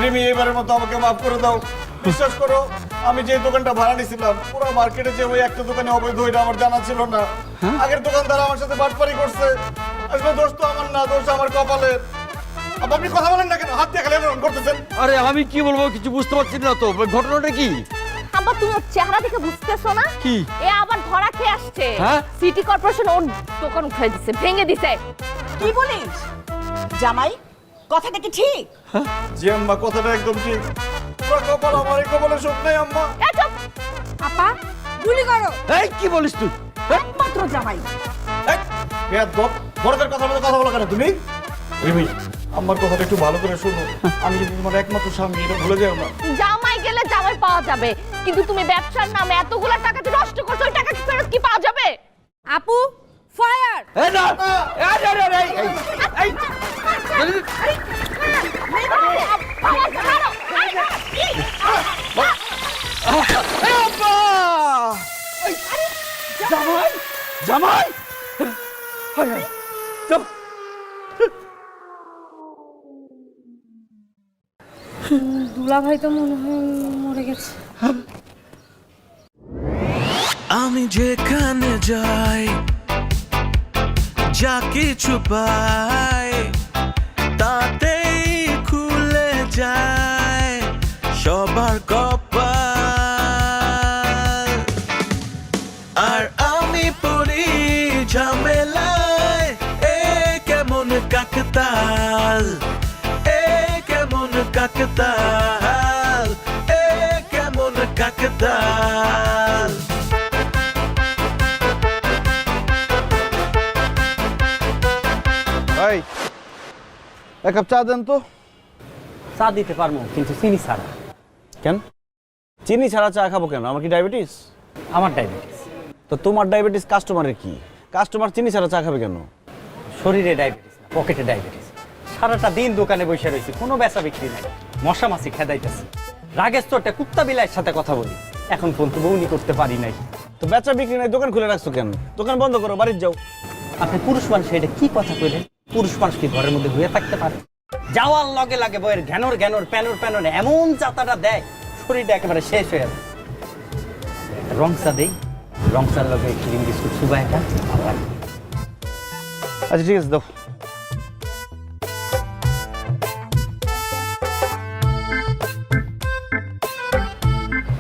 রিমি এবারের মতো আমাকে মাফ করে দাও। বিশ্বাস করো, আমি যে দোকানটা ভাড়া নিয়েছিলাম পুরো মার্কেটে যে ওই একটা দোকানে অবৈধ এটা আমার জানা ছিল না। আগের দোকানদার আমার সাথে বাটপারি করছে। আসলে দোষ তো আমার না, দোষ আমার কপালের। আপনি কথা বলেন না কেন? হাত দিয়ে খালি এমন করতেছেন। আরে আমি কি বলবো কিছু বুঝতে পারছি না তো, ঘটনাটা কি? আব্বা তুমি ওর চেহারা দেখে বুঝতেছো না? কি? এ আবার ধরা খেয়ে আসছে। হ্যাঁ? সিটি কর্পোরেশন ওর দোকান উঠাই দিছে, ভেঙে দিছে। কি বলিস জামাই? কথাটা কি ঠিক? জি আম্মা, কথাটা একদম ঠিক। পুরো কপাল আমার, এই কপালে সুখ নেই আম্মা। এই চুপ! আপা গুলি করো। এই কি বলিস তুই? একমাত্র জামাই। এই, বেয়াদব, বড়দের কথার মতো কথা বলো কেন তুমি? রিমি, আমার কথাটা একটু ভালো করে শোনো। আমি যদি তোমার একমাত্র স্বামী, এটা ভুলে যাও না। জামাই গেলে জামাই পাওয়া যাবে, কিন্তু তুমি ব্যবসার নামে এতগুলা টাকা যে নষ্ট করছো, ওই টাকা কি ফেরত কি পাওয়া যাবে? আপু ফায়ার। এই না, এই এই এই জামাই জামাই দুলা ভাই তো মনে হয় মরে গেছে। আমি যেখানে যাই, যা কিছু পাই, তাতেই খুলে যায় সবার কপাল। আর আমি পড়ি ঝামেলায়, এ কেমন কাকতাল, এ কেমন কাকতাল, এ কেমন কাকতাল। এই এক কাপ চা দেন তো। চা দিতে পারবো, কিন্তু চিনি ছাড়া। কেন? চিনি ছাড়া চা খাবো কেন? আমার কি ডায়াবেটিস? আমার ডায়াবেটিস। তো তোমার ডায়াবেটিস, কাস্টমারের কি? কাস্টমার চিনি ছাড়া চা খাবে কেন? শরীরে ডায়াবেটিস না, পকেটে ডায়াবেটিস। সারাটা দিন দোকানে বসে রয়েছি, কোনো বেচা বিক্রি নাই। মশা মাছি খেদাইতেছি। রাগের চোটে কুত্তা বিলাইয়ের সাথে কথা বলি, এখন পর্যন্ত বউনি করতে পারি নাই। তো বেচা বিক্রি নাই, দোকান খুলে রাখছো কেন? দোকান বন্ধ করো, বাড়ির যাও। আপনি পুরুষ মানুষ, এটা কি কথা কইলেন? পুরুষ মানুষ কি ঘরের মধ্যে হয়ে থাকতে পারে? যাওয়ার লগে লাগে বইয়ের ঘ্যানোর ঘ্যানোর প্যানোর প্যানোর এমন যাতাটা দেয়, শরীরটা একেবারে শেষ হয়ে যাবে। রংসা দেই, রংসার লগে ক্রিম বিস্কুট সুবা একটা ভালো লাগে। আচ্ছা ঠিক আছে, দাও।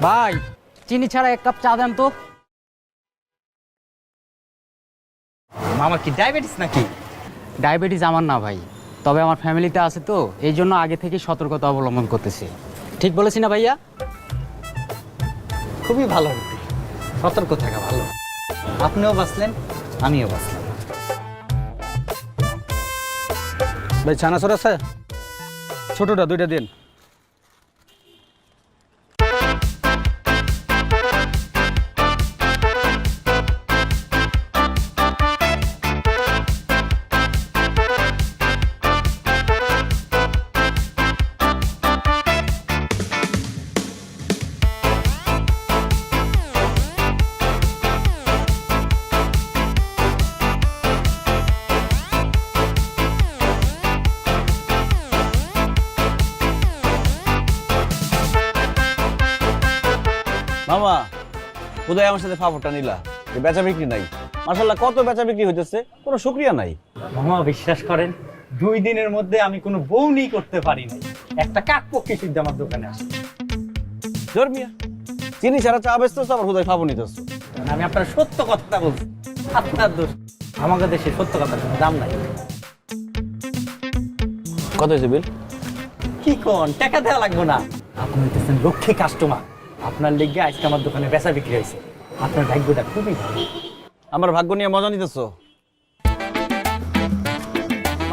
ভাই চিনি ছাড়া এক কাপ চা দেন তো। আমার কি ডায়াবেটিস নাকি? ডায়াবেটিস আমার না ভাই, তবে আমার ফ্যামিলিতে আছে তো, এই জন্য আগে থেকে সতর্কতা অবলম্বন করতেছি। ঠিক বলেছি না ভাইয়া? খুবই ভালো হতে, সতর্ক থাকা ভালো। আপনিও বাঁচলেন, আমিও বাঁচলাম। ভাই ছানাছর আছে? ছোটটা দুইটা দিন। মামা, কোথায় আমার সাথে ফাফরটা নিলা? যে বেচা বিক্রি নাই। মাশাআল্লাহ, কত বেচা বিক্রি হইতেছে, কোনো শুকরিয়া নাই। মামা বিশ্বাস করেন, 2 দিনের মধ্যে আমি কোনো বউনি করতে পারি নাই। একটা কাক পক্ষী সিদ্ধ আমার দোকানে আসে। জোর মিয়া, চিনি ছাড়া চা বেচতেছো, আবার কোথায় ফাফর নিতেছো? আমি আপনার সত্য কথাটা বলছি, আপনার দোষ। আমাদের দেশে সত্য কথার কোনো দাম নাই। কত হয়েছে বিল? কি কোন, টাকা দেওয়া লাগবে না। আপনি হইতেছেন লক্ষ্মী কাস্টমার, আপনার লেগে আজকে আমার দোকানে বেচা বিক্রি হয়েছে। আপনার ভাগ্যটা খুবই ভালো। আমার ভাগ্য নিয়ে মজা নিতেছো?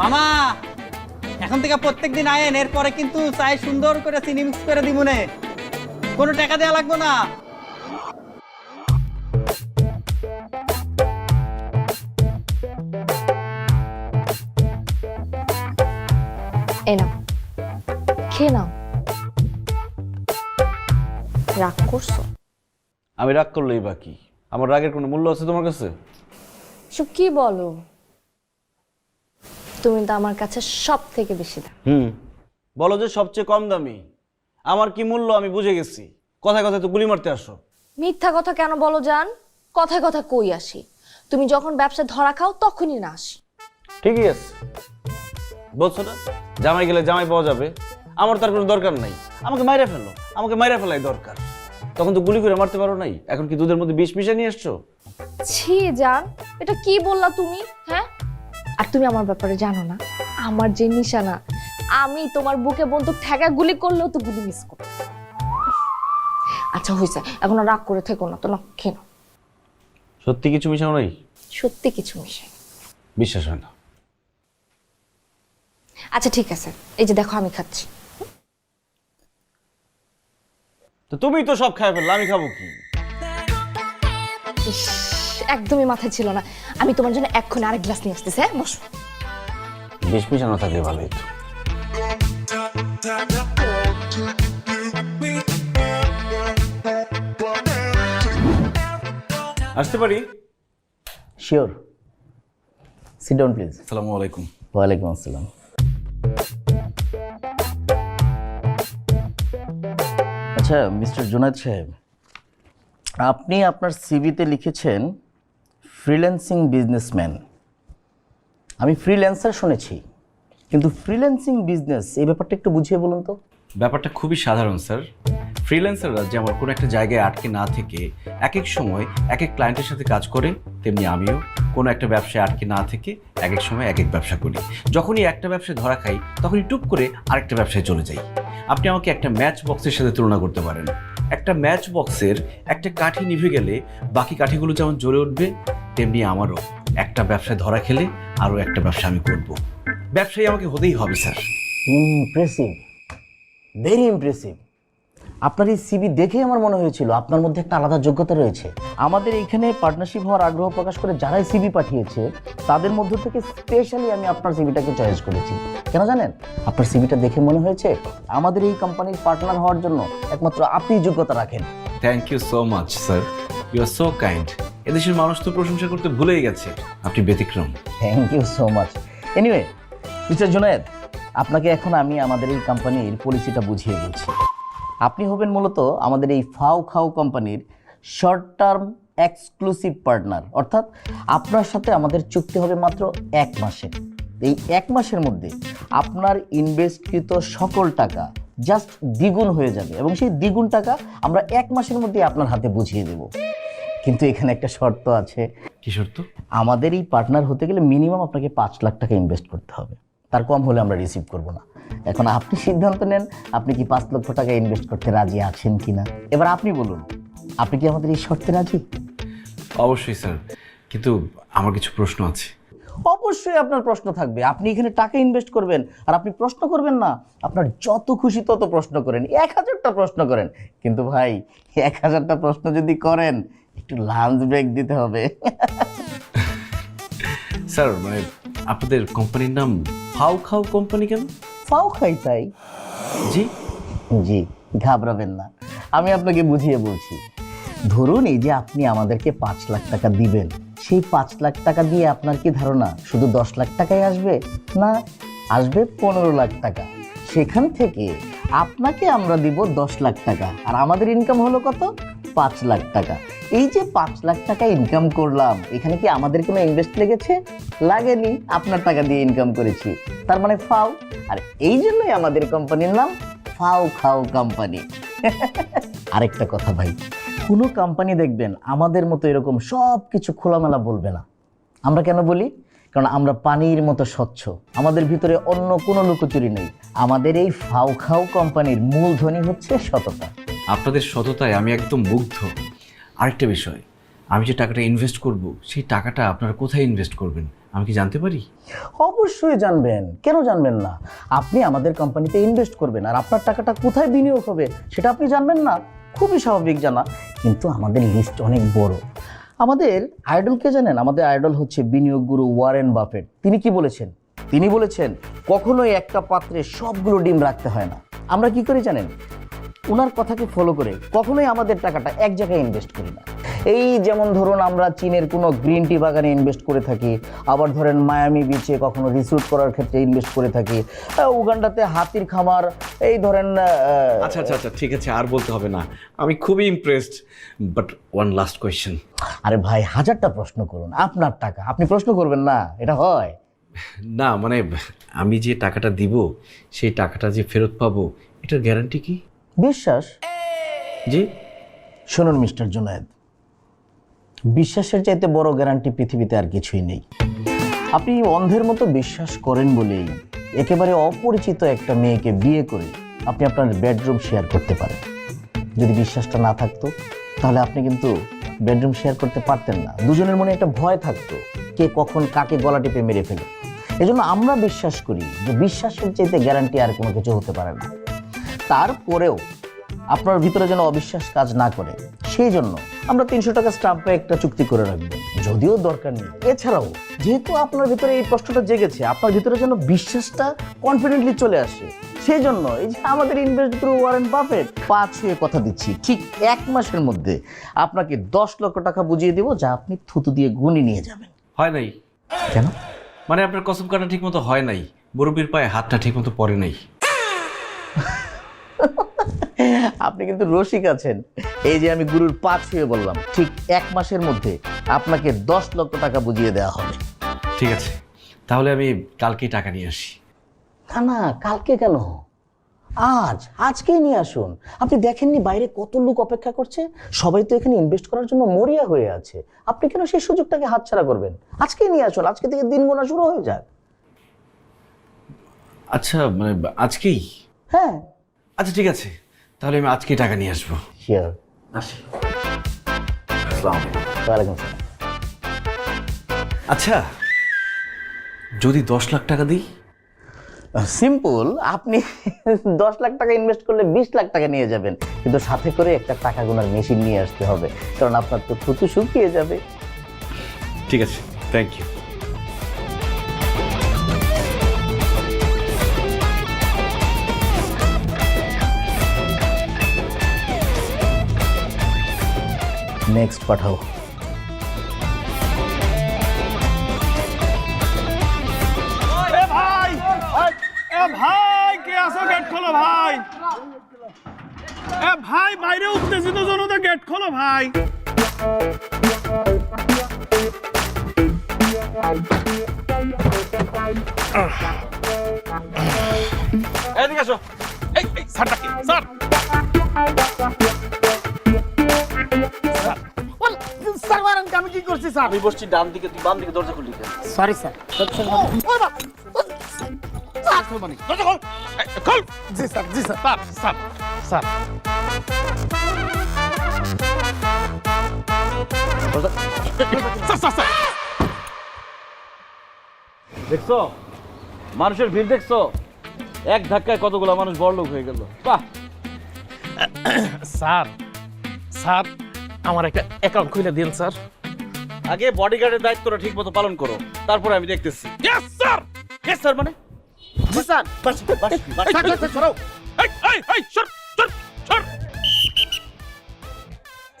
মামা এখন থেকে প্রত্যেকদিন আয়েন, এরপরে কিন্তু চাই সুন্দর করে চিনি মিক্স করে দিব নে, কোনো টাকা দেওয়া লাগবে না। এই নাও, খেয়ে নাও। রাগ করছো? আমি রাগ করলেই বাকি, আমার রাগের কোনো মূল্য আছে তোমার কাছে? সব কি বলো? তুমি তো আমার কাছে সব থেকে বেশি দাম। বলো যে সবচেয়ে কম দামি। আমার কি মূল্য আমি বুঝে গেছি, কথায় কথায় তো গুলি মারতে আসো। মিথ্যা কথা কেন বলো জান? কথায় কথা কই আসি? তুমি যখন ব্যবসায় ধরা খাও তখনই না আসি। ঠিকই আছে, বলছো না জামাই গেলে জামাই পাওয়া যাবে, আমার তার কোনো দরকার নাই। আমাকে মাইরা ফেলো, আমাকে মাইরা ফেলাই দরকার। তখন তো গুলি করে মারতে পারো নাই, এখন কি দুধের মধ্যে বিষ মিশিয়ে নিয়ে এসছো? ছি জান, এটা কি বললা তুমি? হ্যাঁ, আর তুমি আমার ব্যাপারে জানো না, আমার যে নিশানা, আমি তোমার বুকে বন্দুক ঠেকা গুলি করলেও তো গুলি মিস করো। আচ্ছা হয়েছে, এখন আর রাগ করে থেকো না তো, না খেয়ে নাও। সত্যি কিছু মিশাও নাই? সত্যি কিছু মিশাই। বিশ্বাস হয় না। আচ্ছা ঠিক আছে, এই যে দেখো আমি খাচ্ছি। তো তুমি তো সব খাই ফেললে, আমি খাবো কি? ইস, একদমই মাথায় ছিল না। আমি তোমার জন্য এক্ষুনি আরেক গ্লাস নিয়ে আসতেছি। হ্যাঁ বসো। বিষ মিশানো থাকলে ভালো হতো। আসতে পারি? Sure, sit down please. আসসালামু আলাইকুম। ওয়ালাইকুম আসসালাম। আচ্ছা মিস্টার জুনায়েদ সাহেব, আপনি আপনার সিভিতে লিখেছেন ফ্রিল্যান্সিং বিজনেসম্যান। আমি ফ্রিল্যান্সার শুনেছি, কিন্তু ফ্রিল্যান্সিং বিজনেস এই ব্যাপারটা একটু বুঝিয়ে বলুন তো। ব্যাপারটা খুবই সাধারণ স্যার। ফ্রিল্যান্সাররা যেমন কোনো একটা জায়গায় আটকে না থেকে এক এক সময় এক এক ক্লায়েন্টের সাথে কাজ করে, তেমনি আমিও কোনো একটা ব্যবসায় আটকে না থেকে এক এক সময় এক এক ব্যবসা করি। যখনই একটা ব্যবসায় ধরা খাই তখনই টুপ করে আরেকটা ব্যবসায় চলে যাই। আপনি আমাকে একটা ম্যাচ বক্সের সাথে তুলনা করতে পারেন। একটা ম্যাচ বক্সের একটা কাঠি নিভে গেলে বাকি কাঠিগুলো যেমন জ্বলে উঠবে, তেমনি আমারও একটা ব্যবসায় ধরা খেলে আরও একটা ব্যবসা আমি করব। ব্যবসায়ী আমাকে হতেই হবে স্যার। Impressive, very impressive. আপনার এই সিভি দেখে আমার মনে হয়েছিল আপনার মধ্যে একটা আলাদা যোগ্যতা রয়েছে। আমাদের এইখানে পার্টনারশিপ হওয়ার আগ্রহ প্রকাশ করে যারাই সিভি পাঠিয়েছে তাদের মধ্য থেকে স্পেশালি আমি আপনার সিভিটাকে চয়েস করেছি। কেন জানেন? আপনার সিভিটা দেখে মনে হয়েছে আমাদের এই কোম্পানির পার্টনার হওয়ার জন্য একমাত্র আপনিই যোগ্যতা রাখেন। Thank you so much sir, you are so kind. এদেশের মানুষ তো প্রশংসা করতে ভুলেই গেছে, আপনি ব্যতিক্রম। Thank you so much. Anyway mister Junaid, আপনাকে এখন আমি আমাদের এই কোম্পানির পলিসিটা বুঝিয়ে বলছি। আপনি হবেন মূলত আমাদের এই ফাও খাও কোম্পানির শর্ট টার্ম এক্সক্লুসিভ পার্টনার, অর্থাৎ আপনার সাথে আমাদের চুক্তি হবে মাত্র 1 মাসের। এই 1 মাসের মধ্যে আপনার ইনভেস্টকৃত সকল টাকা জাস্ট দ্বিগুণ হয়ে যাবে, এবং সেই দ্বিগুণ টাকা আমরা 1 মাসের মধ্যে আপনার হাতে বুঝিয়ে দেব। কিন্তু এখানে একটা শর্ত আছে। কি শর্ত? আমাদের এই পার্টনার হতে গেলে মিনিমাম আপনাকে 5 লাখ টাকা ইনভেস্ট করতে হবে, তার কম হলে আমরা রিসিভ করব না। এখন আপনি সিদ্ধান্ত নেন আপনি কি 5 লক্ষ টাকা ইনভেস্ট করতে রাজি আছেন কিনা। এবার আপনি বলুন, আপনি কি আমাদের এই শর্তে রাজি? অবশ্যই স্যার, কিন্তু আমার কিছু প্রশ্ন আছে। অবশ্যই আপনার প্রশ্ন থাকবে। আপনি এখানে টাকা ইনভেস্ট করবেন আর আপনি প্রশ্ন করবেন না? আপনার যত খুশি তত প্রশ্ন করেন, 1000টা প্রশ্ন করেন, কিন্তু ভাই 1000টা প্রশ্ন যদি করেন একটু লাঞ্চ ব্রেক দিতে হবে। স্যার মানে আপনাদের কোম্পানির নাম ফাও খাও কোম্পানি কেন? ফাও খাই তাই। জি জি, ঘাবড়াবেন না, আমি আপনাকে বুঝিয়ে বলছি। ধরুন এই যে আপনি আমাদেরকে 5 লাখ টাকা দিবেন, সেই 5 লাখ টাকা দিয়ে আপনার কি ধারণা শুধু 10 লাখ টাকাই আসবে? না, আসবে 15 লাখ টাকা। সেখান থেকে আপনাকে আমরা দিব 10 লাখ টাকা, আর আমাদের ইনকাম হলো কত? 5 লাখ টাকা। এই যে 5 লাখ টাকা ইনকাম করলাম, এখানে কি আমাদের কোনো ইনভেস্ট লেগেছে? লাগেনি, আপনার টাকা দিয়ে ইনকাম করেছি, তার মানে ফাও। আর এই জন্যই আমাদের কোম্পানির নাম ফাও খাও কোম্পানি। আরেকটা কথা ভাই, কোনো কোম্পানি দেখবেন আমাদের মতো এরকম সব কিছু খোলামেলা বলবে না। আমরা কেন বলি? কারণ আমরা পানির মতো স্বচ্ছ, আমাদের ভিতরে অন্য কোনো লুকোচুরি নেই। আমাদের এই ফাও খাও কোম্পানির মূলধনই হচ্ছে সততা। আপনাদের সততায় আমি একদম মুগ্ধ। আরেকটা বিষয়, আমি যে টাকাটা ইনভেস্ট করব সেই টাকাটা আপনারা কোথায় ইনভেস্ট করবেন আমি কি জানতে পারি? অবশ্যই জানবেন, কেন জানবেন না? আপনি আমাদের কোম্পানিতে ইনভেস্ট করবেন আর আপনার টাকাটা কোথায় বিনিয়োগ হবে সেটা আপনি জানবেন না? খুবই স্বাভাবিক জানা, কিন্তু আমাদের লিস্ট অনেক বড়। আমাদের আইডলকে জানেন? আমাদের আইডল হচ্ছে বিনিয়োগ গুরু ওয়ারেন বাফেট। তিনি কি বলেছেন? তিনি বলেছেন কখনোই একটা পাত্রে সবগুলো ডিম রাখতে হয় না। আমরা কি করি জানেন? ওনার কথাকে ফলো করে কখনোই আমাদের টাকাটা এক জায়গায় ইনভেস্ট করি না। এই যেমন ধরুন আমরা চীনের কোনো গ্রিন টি বাগানে ইনভেস্ট করে থাকি, আবার ধরেন মায়ামি বিচে কখনো রিসোর্ট করার ক্ষেত্রে ইনভেস্ট করে থাকি, উগান্ডাতে হাতির খামার, এই ধরেন আচ্ছা আচ্ছা আচ্ছা ঠিক আছে, আর বলতে হবে না, আমি খুবই impressed. But one last question. আরে ভাই, হাজারটা প্রশ্ন করুন, আপনার টাকা, আপনি প্রশ্ন করবেন না, এটা হয়? না মানে আমি যে টাকাটা দিব সেই টাকাটা যে ফেরত পাবো এটার গ্যারান্টি কি? বিশ্বাস। জি শুনুন মিস্টার জুনায়েদ, বিশ্বাসের চাইতে বড় গ্যারান্টি পৃথিবীতে আর কিছুই নেই। আপনি অন্ধের মতো বিশ্বাস করেন বলেই একেবারে অপরিচিত একটা মেয়েকে বিয়ে করে আপনি আপনার বেডরুম শেয়ার করতে পারেন। যদি বিশ্বাসটা না থাকতো তাহলে আপনি কিন্তু বেডরুম শেয়ার করতে পারতেন না। দুজনের মনে একটা ভয় থাকতো, কে কখন কাকে গলা টিপে মেরে ফেলে। এজন্য আমরা বিশ্বাস করি যে বিশ্বাসের চাইতে গ্যারান্টি আর কোনো কিছু হতে পারে না। তারপরেও আপনার ভিতরে যেন অবিশ্বাস কাজ না করে, সেই জন্য আমরা 300 টাকা স্টাম্পে একটা চুক্তি করে রাখবো, যদিও দরকার নেই। এছাড়াও যেহেতু আপনার ভিতরে এই প্রশ্নটা জেগেছে, আপনার ভিতরে যেন বিশ্বাসটা কনফিডেন্টলি চলে আসে, সেই জন্য এই যে আমাদের ইনভেস্ট থ্রু ওয়ারেন বাফেট 5 হয়ে কথা দিচ্ছি, ঠিক 1 মাসের মধ্যে আপনাকে 10 লক্ষ টাকা বুঝিয়ে দেবো, যা আপনি থুতু দিয়ে গুনি নিয়ে যাবেন। হয় নাই? কেন? মানে আপনার কসম কাটা ঠিক মতো হয় নাই, মুরব্বির পায়ে হাতটা ঠিক মতো পড়ে নাই। আপনি কিন্তু রসিক আছেন। এই যে আমি গুরুর 5 হয়ে বললাম, ঠিক 1 মাসের মধ্যে আপনাকে 10 লক্ষ টাকা বুঝিয়ে দেওয়া হবে। ঠিক আছে, তাহলে আমি কালকেই টাকা নিয়ে আসি। না না, কালকে কেন, আজকেই নিয়ে আসুন। আপনি দেখেননি বাইরে কত লোক অপেক্ষা করছে, সবাই তো এখানে ইনভেস্ট করার জন্য মরিয়া হয়ে আছে। আপনি কেন সেই সুযোগটাকে হাতছাড়া করবেন? আজকেই নিয়ে আসুন, আজকে থেকে দিন গোনা শুরু হয়ে যাক। আচ্ছা মানে আজকেই? হ্যাঁ। আচ্ছা ঠিক আছে, তাহলে আমি আজকেই টাকা নিয়ে আসবো। শিওর। আসি। আসসালামু আলাইকুম। ওয়ালাইকুম আসসালাম। আচ্ছা, যদি 10 লাখ টাকা দিই? সিম্পল, আপনি 10 লাখ টাকা ইনভেস্ট করলে 20 লাখ টাকা নিয়ে যাবেন, কিন্তু সাথে করে একটা টাকা গোনার মেশিন নিয়ে আসতে হবে, কারণ আপনার তো থুতু শুকিয়ে যাবে। ঠিক আছে, থ্যাংক ইউ। নেক্সট পাঠাও। ভাই কে আসো, গেট খোলো ভাই। ভাই বাইরে উত্তেজিত জনতা, গেট খোলো ভাই। এদিকে আসো। এই স্যার ডাকে, স্যার। স্যার মারেন, আমি কি করছি স্যার? আমি বসছি ডান দিকে, তুই বাম দিকে, দরজা খুললি কেন? Sorry sir. দরজা খোল। খোল। জি স্যার, জি sir. Sir sir sir. Sir sir. দেখছো মানুষের ভিড়, দেখছো এক ধাক্কায় কতগুলো মানুষ বড়লোক হয়ে গেল। বাহ। স্যার স্যার, আমার একটা অ্যাকাউন্ট খুলে দিন স্যার। আগে বডিগার্ডের দায়িত্বটা ঠিক মতো পালন করো, তারপরে আমি দেখতেছি। Yes sir. ইয়েস স্যার মানে? জি স্যার। বাস বাস বাস। সরো। এই সর সর সর।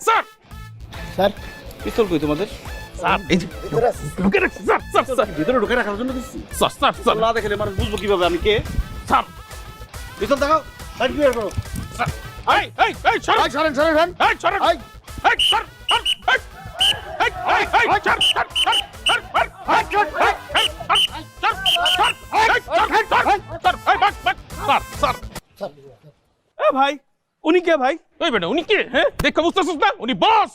স্যার স্যার পিস্তল কই তোমাদের? স্যার এই যে ঢুকে রাখছি স্যার। স্যার স্যার ভিতরে ঢুকে রাখার জন্য দিচ্ছি। Sir sir sir. না দেখলে মানুষ বুঝবো কিভাবে আমি কে? স্যার পিস্তল দেখাও, লাইট ক্লিয়ার করো। স্যার এই সর। এই সরেন সরেন। এই সরেন। এই সর। ভাই উনি কে ভাই? ওই বেটা উনি কে? হ্যাঁ দেখো বুঝতেছিস না, উনি বস,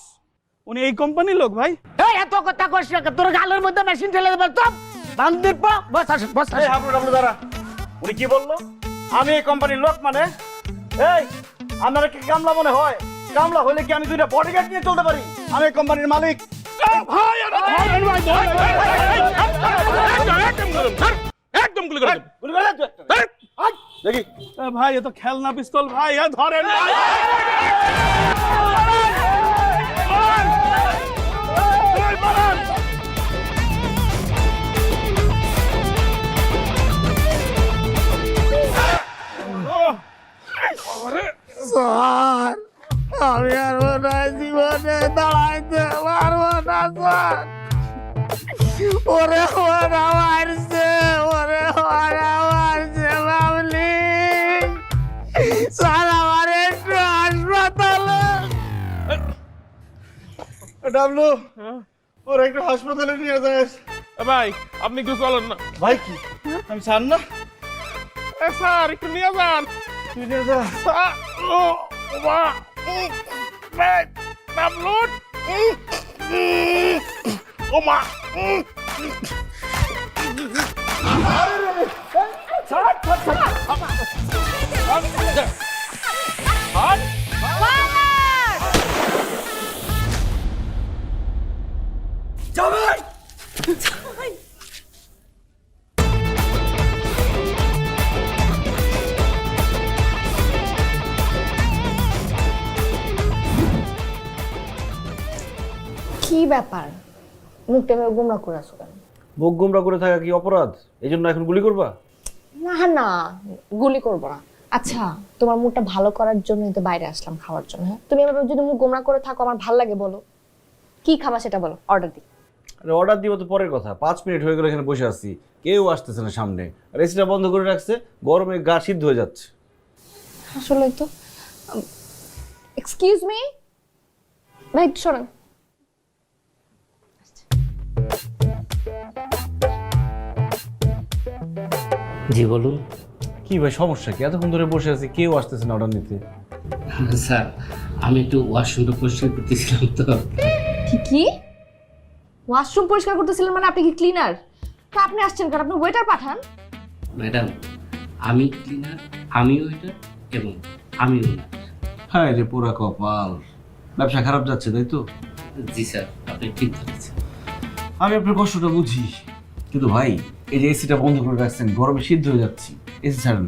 উনি এই কোম্পানির লোক ভাই। এই এত কথা কইছ না, তোর গালের মধ্যে মেশিন ঠেলে দেব। তো বান্দির পা বস আসেন, বস এই আসেন। হাবলু ডাবলু দাঁড়া। উনি কি বললো? আমি এই কোম্পানির লোক মানে? এই আপনারা কি কামলা মনে হয়? কামলা হলে কি আমি 2টা বডিগার্ড নিয়ে চলতে পারি? আমি এই কোম্পানির মালিক। ভাই একদম গুলি করে গুলি করে দে তুই একটা। দেখি ভাই, এ তো খেলনা পিস্তল ভাই, ধরেন ভাই। স্যার আমি আর মনে হয় জীবনে দাঁড়াইতে পারবো না স্যার। ওরে ওরা মারছে, ওরে ওরা মারছে বাবলি। স্যার আমার একটু হাসপাতালে। ডাবলু ওর একটু হাসপাতালে নিয়ে যাস। ভাই আপনি কিছু চলেন না। ভাই কি আমি ছাড় না, স্যার একটু নিয়ে যান। তুই নিয়ে যা। ও মা ভাই ডাবলুট ও মা কি ব্যাপার, মুখটা এভাবে গোমরা করে আসো কেন? মুখ গুমরা করে থাকা কি অপরাধ? এই জন্য এখন গুলি করবা? না না, গুলি করবো না। আচ্ছা, তোমার মুখটা ভালো করার জন্যই তো বাইরে আসলাম খাওয়ার জন্য। হ্যাঁ, তুমি এভাবে যদি মুখ গোমরা করে থাকো আমার ভালো লাগে। বলো কি খাবা সেটা বলো, অর্ডার দিই। আরে অর্ডার দিব তো পরের কথা, 5 মিনিট হয়ে গেল এখানে বসে আছি, কেউ আসতেছে না সামনে, আর এসিটা বন্ধ করে রাখছে, গরমে গা সিদ্ধ হয়ে যাচ্ছে। আসলে তো এক্সকিউজ মি ভাই, একটু শোনেন। জি বলুন। কি ভাই সমস্যা কি? এতক্ষণ ধরে বসে আছি, কেউ আসতেছে না অর্ডার নিতে। স্যার আমি একটু ওয়াশরুমটা পরিষ্কার করতেছিলাম তো। কি ওয়াশরুম পরিষ্কার করতেছিলেন? মানে আপনি কি ক্লিনার? তা আপনি আসছেন কারণ আপনি ওয়েটার পাঠান। ম্যাডাম আমি ক্লিনার, আমি ওয়েটার এবং আমি ওনার। হ্যাঁ রে পুরা কপাল, ব্যবসা খারাপ যাচ্ছে তাই তো? জি স্যার আপনি ঠিক ধরেছেন। আমি আপনার কষ্টটা বুঝি, কিন্তু ভাই এই যে এসিটা বন্ধ করে রাখছেন, গরমে সিদ্ধ হয়ে যাচ্ছি, এসি ছাড়েন।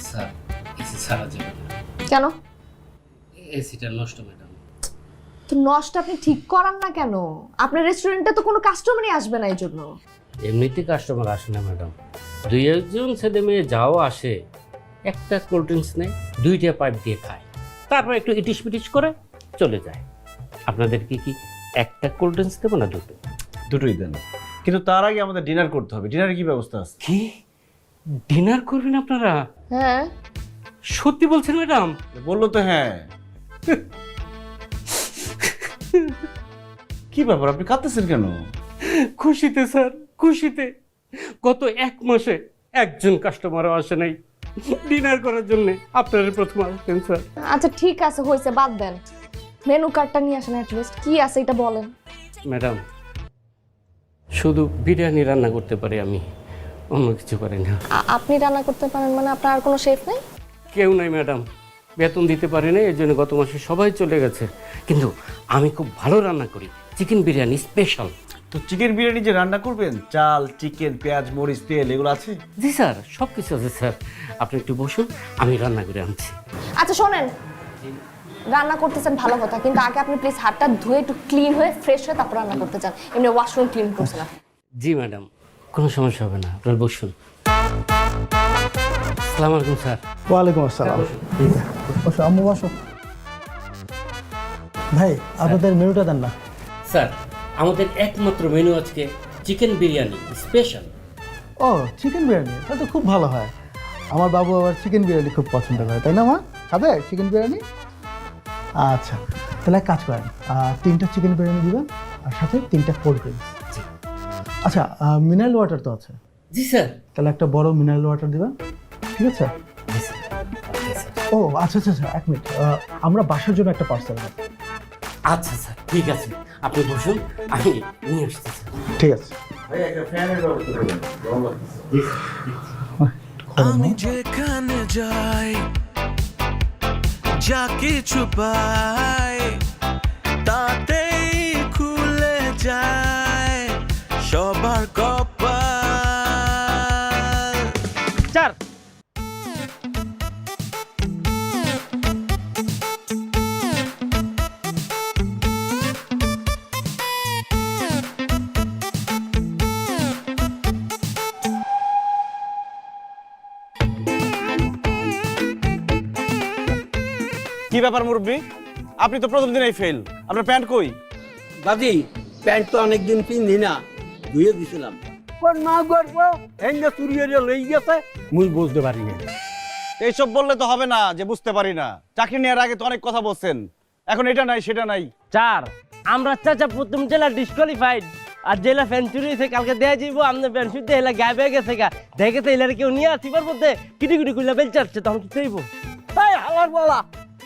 স্যার এসি ছাড়া যাবে না, কেন? এসিটা নষ্ট ম্যাডাম। তো নষ্ট আপনি ঠিক করান না কেন? আপনার রেস্টুরেন্টে তো কোনো কাস্টমারই আসবে না এই জন্য। এমনিতে কাস্টমার আসে না ম্যাডাম, 2-1 ছেলে মেয়ে যাও আসে, একটা কোল্ড ড্রিঙ্কস নেয়, 2টা পাইপ দিয়ে খায়, তারপর একটু ইটিস পিটিস করে চলে যায়। আপনাদের কি একটা কোল্ড ড্রিঙ্কস দেবো না দুটো? দুটোই দেন, কিন্তু তার আগে আমাদের ডিনার করতে হবে। ডিনারে কি ব্যবস্থা আছে? কি ডিনার করবেন আপনারা? হ্যাঁ সত্যি বলছেন ম্যাডাম? বললো তো হ্যাঁ। কি ব্যাপার, আপনি কাঁদতেছেন কেন? খুশিতে স্যার, খুশিতে। গত 1 মাসে একজন কাস্টমারও আসে নাই ডিনার করার জন্য, আপনারা প্রথম আসছেন স্যার। আচ্ছা ঠিক আছে, হয়েছে, বাদ দেন। মেনু কার্ডটা নিয়ে আসেন অ্যাটলিস্ট, কি আছে এটা বলেন। ম্যাডাম শুধু বিরিয়ানি রান্না করতে পারি আমি, অন্য কিছু পারি না। আপনি রান্না করতে পারেন মানে আপনার আর কোনো শেফ নেই? কেউ নাই ম্যাডাম, বেতন দিতে পারি না, এই জন্য গত মাসে সবাই চলে গেছে। কিন্তু আমি খুব ভালো রান্না করি, চিকেন বিরিয়ানি স্পেশাল। তো চিকেন বিরিয়ানি যে রান্না করবেন, চাল, চিকেন, পেঁয়াজ, মরিচ, তেল এগুলো আছে? জি স্যার সব কিছু আছে স্যার, আপনি একটু বসুন, আমি রান্না করে আনছি। আচ্ছা শোনেন, রান্না করতেছেন ভালো কথা, কিন্তু আগে আপনি প্লিজ হাতটা ধুয়ে একটু ক্লিন হয়ে ফ্রেশ হয়ে তারপর রান্না করতে চান। এমনি ওয়াশরুম ক্লিন করছেন আপনি। জি ম্যাডাম কোনো সমস্যা হবে না, আপনার বসুন। আসসালামু আলাইকুম স্যার। ওয়ালাইকুম আসসালাম। বসো আম্মু বসো। ভাই আপনাদের মেনুটা দেন না। স্যার আমাদের একমাত্র মেনু আজকে চিকেন বিরিয়ানি স্পেশাল। ও চিকেন বিরিয়ানি, তাহলে তো খুব ভালো হয়। আমার বাবু আবার চিকেন বিরিয়ানি খুব পছন্দ করে, তাই না মা? খাবে চিকেন বিরিয়ানি? আচ্ছা তাহলে এক কাজ করেন, 3টা চিকেন বিরিয়ানি দিবেন আর সাথে 3টা কোল্ড ড্রিঙ্কস। আচ্ছা মিনারেল ওয়াটার তো আছে? জি স্যার। তাহলে একটা বড় মিনারেল ওয়াটার দিবেন, ঠিক আছে? জি স্যার। Okay sir. ও আচ্ছা আচ্ছা আচ্ছা, 1 মিনিট, আমরা বাসার জন্য একটা পার্সেল দেব। আচ্ছা স্যার ঠিক আছে, আপনি বসুন, আমি নিয়ে আসছি স্যার। ঠিক আছে। আমি যেখানে যাই, যা কিছু পাই, তাতেই খুলে যায় সবার কপাল। চার কি ব্যাপার মুরব্বি, আপনি তো প্রথম দিনেই ফেল। আপনার প্যান্ট কই? দাদি প্যান্ট তো অনেকদিন পিন্ধি না, ধুয়ে দিছিলাম। না করবো হেঙ্গে চুরি লই গেছে, মুই বুঝতে পারি না। এইসব বললে তো হবে না যে বুঝতে পারি না। চাকরি নেওয়ার আগে তো অনেক কথা বলছেন, এখন এটা নাই সেটা নাই। চার আমরা চাচা প্রথম জেলা ডিসকোয়ালিফাইড, আর জেলা ফ্যান চুরি হয়েছে, কালকে দেয়া যাইব। আমাদের ফ্যান শুনতে এলা গায়েব হয়ে গেছে গা, দেখেছে এলার কেউ নিয়ে আসিবার মধ্যে কিটি কিটি খুলে বেল চাচ্ছে, তখন কি চাইব? তাই হালার বলা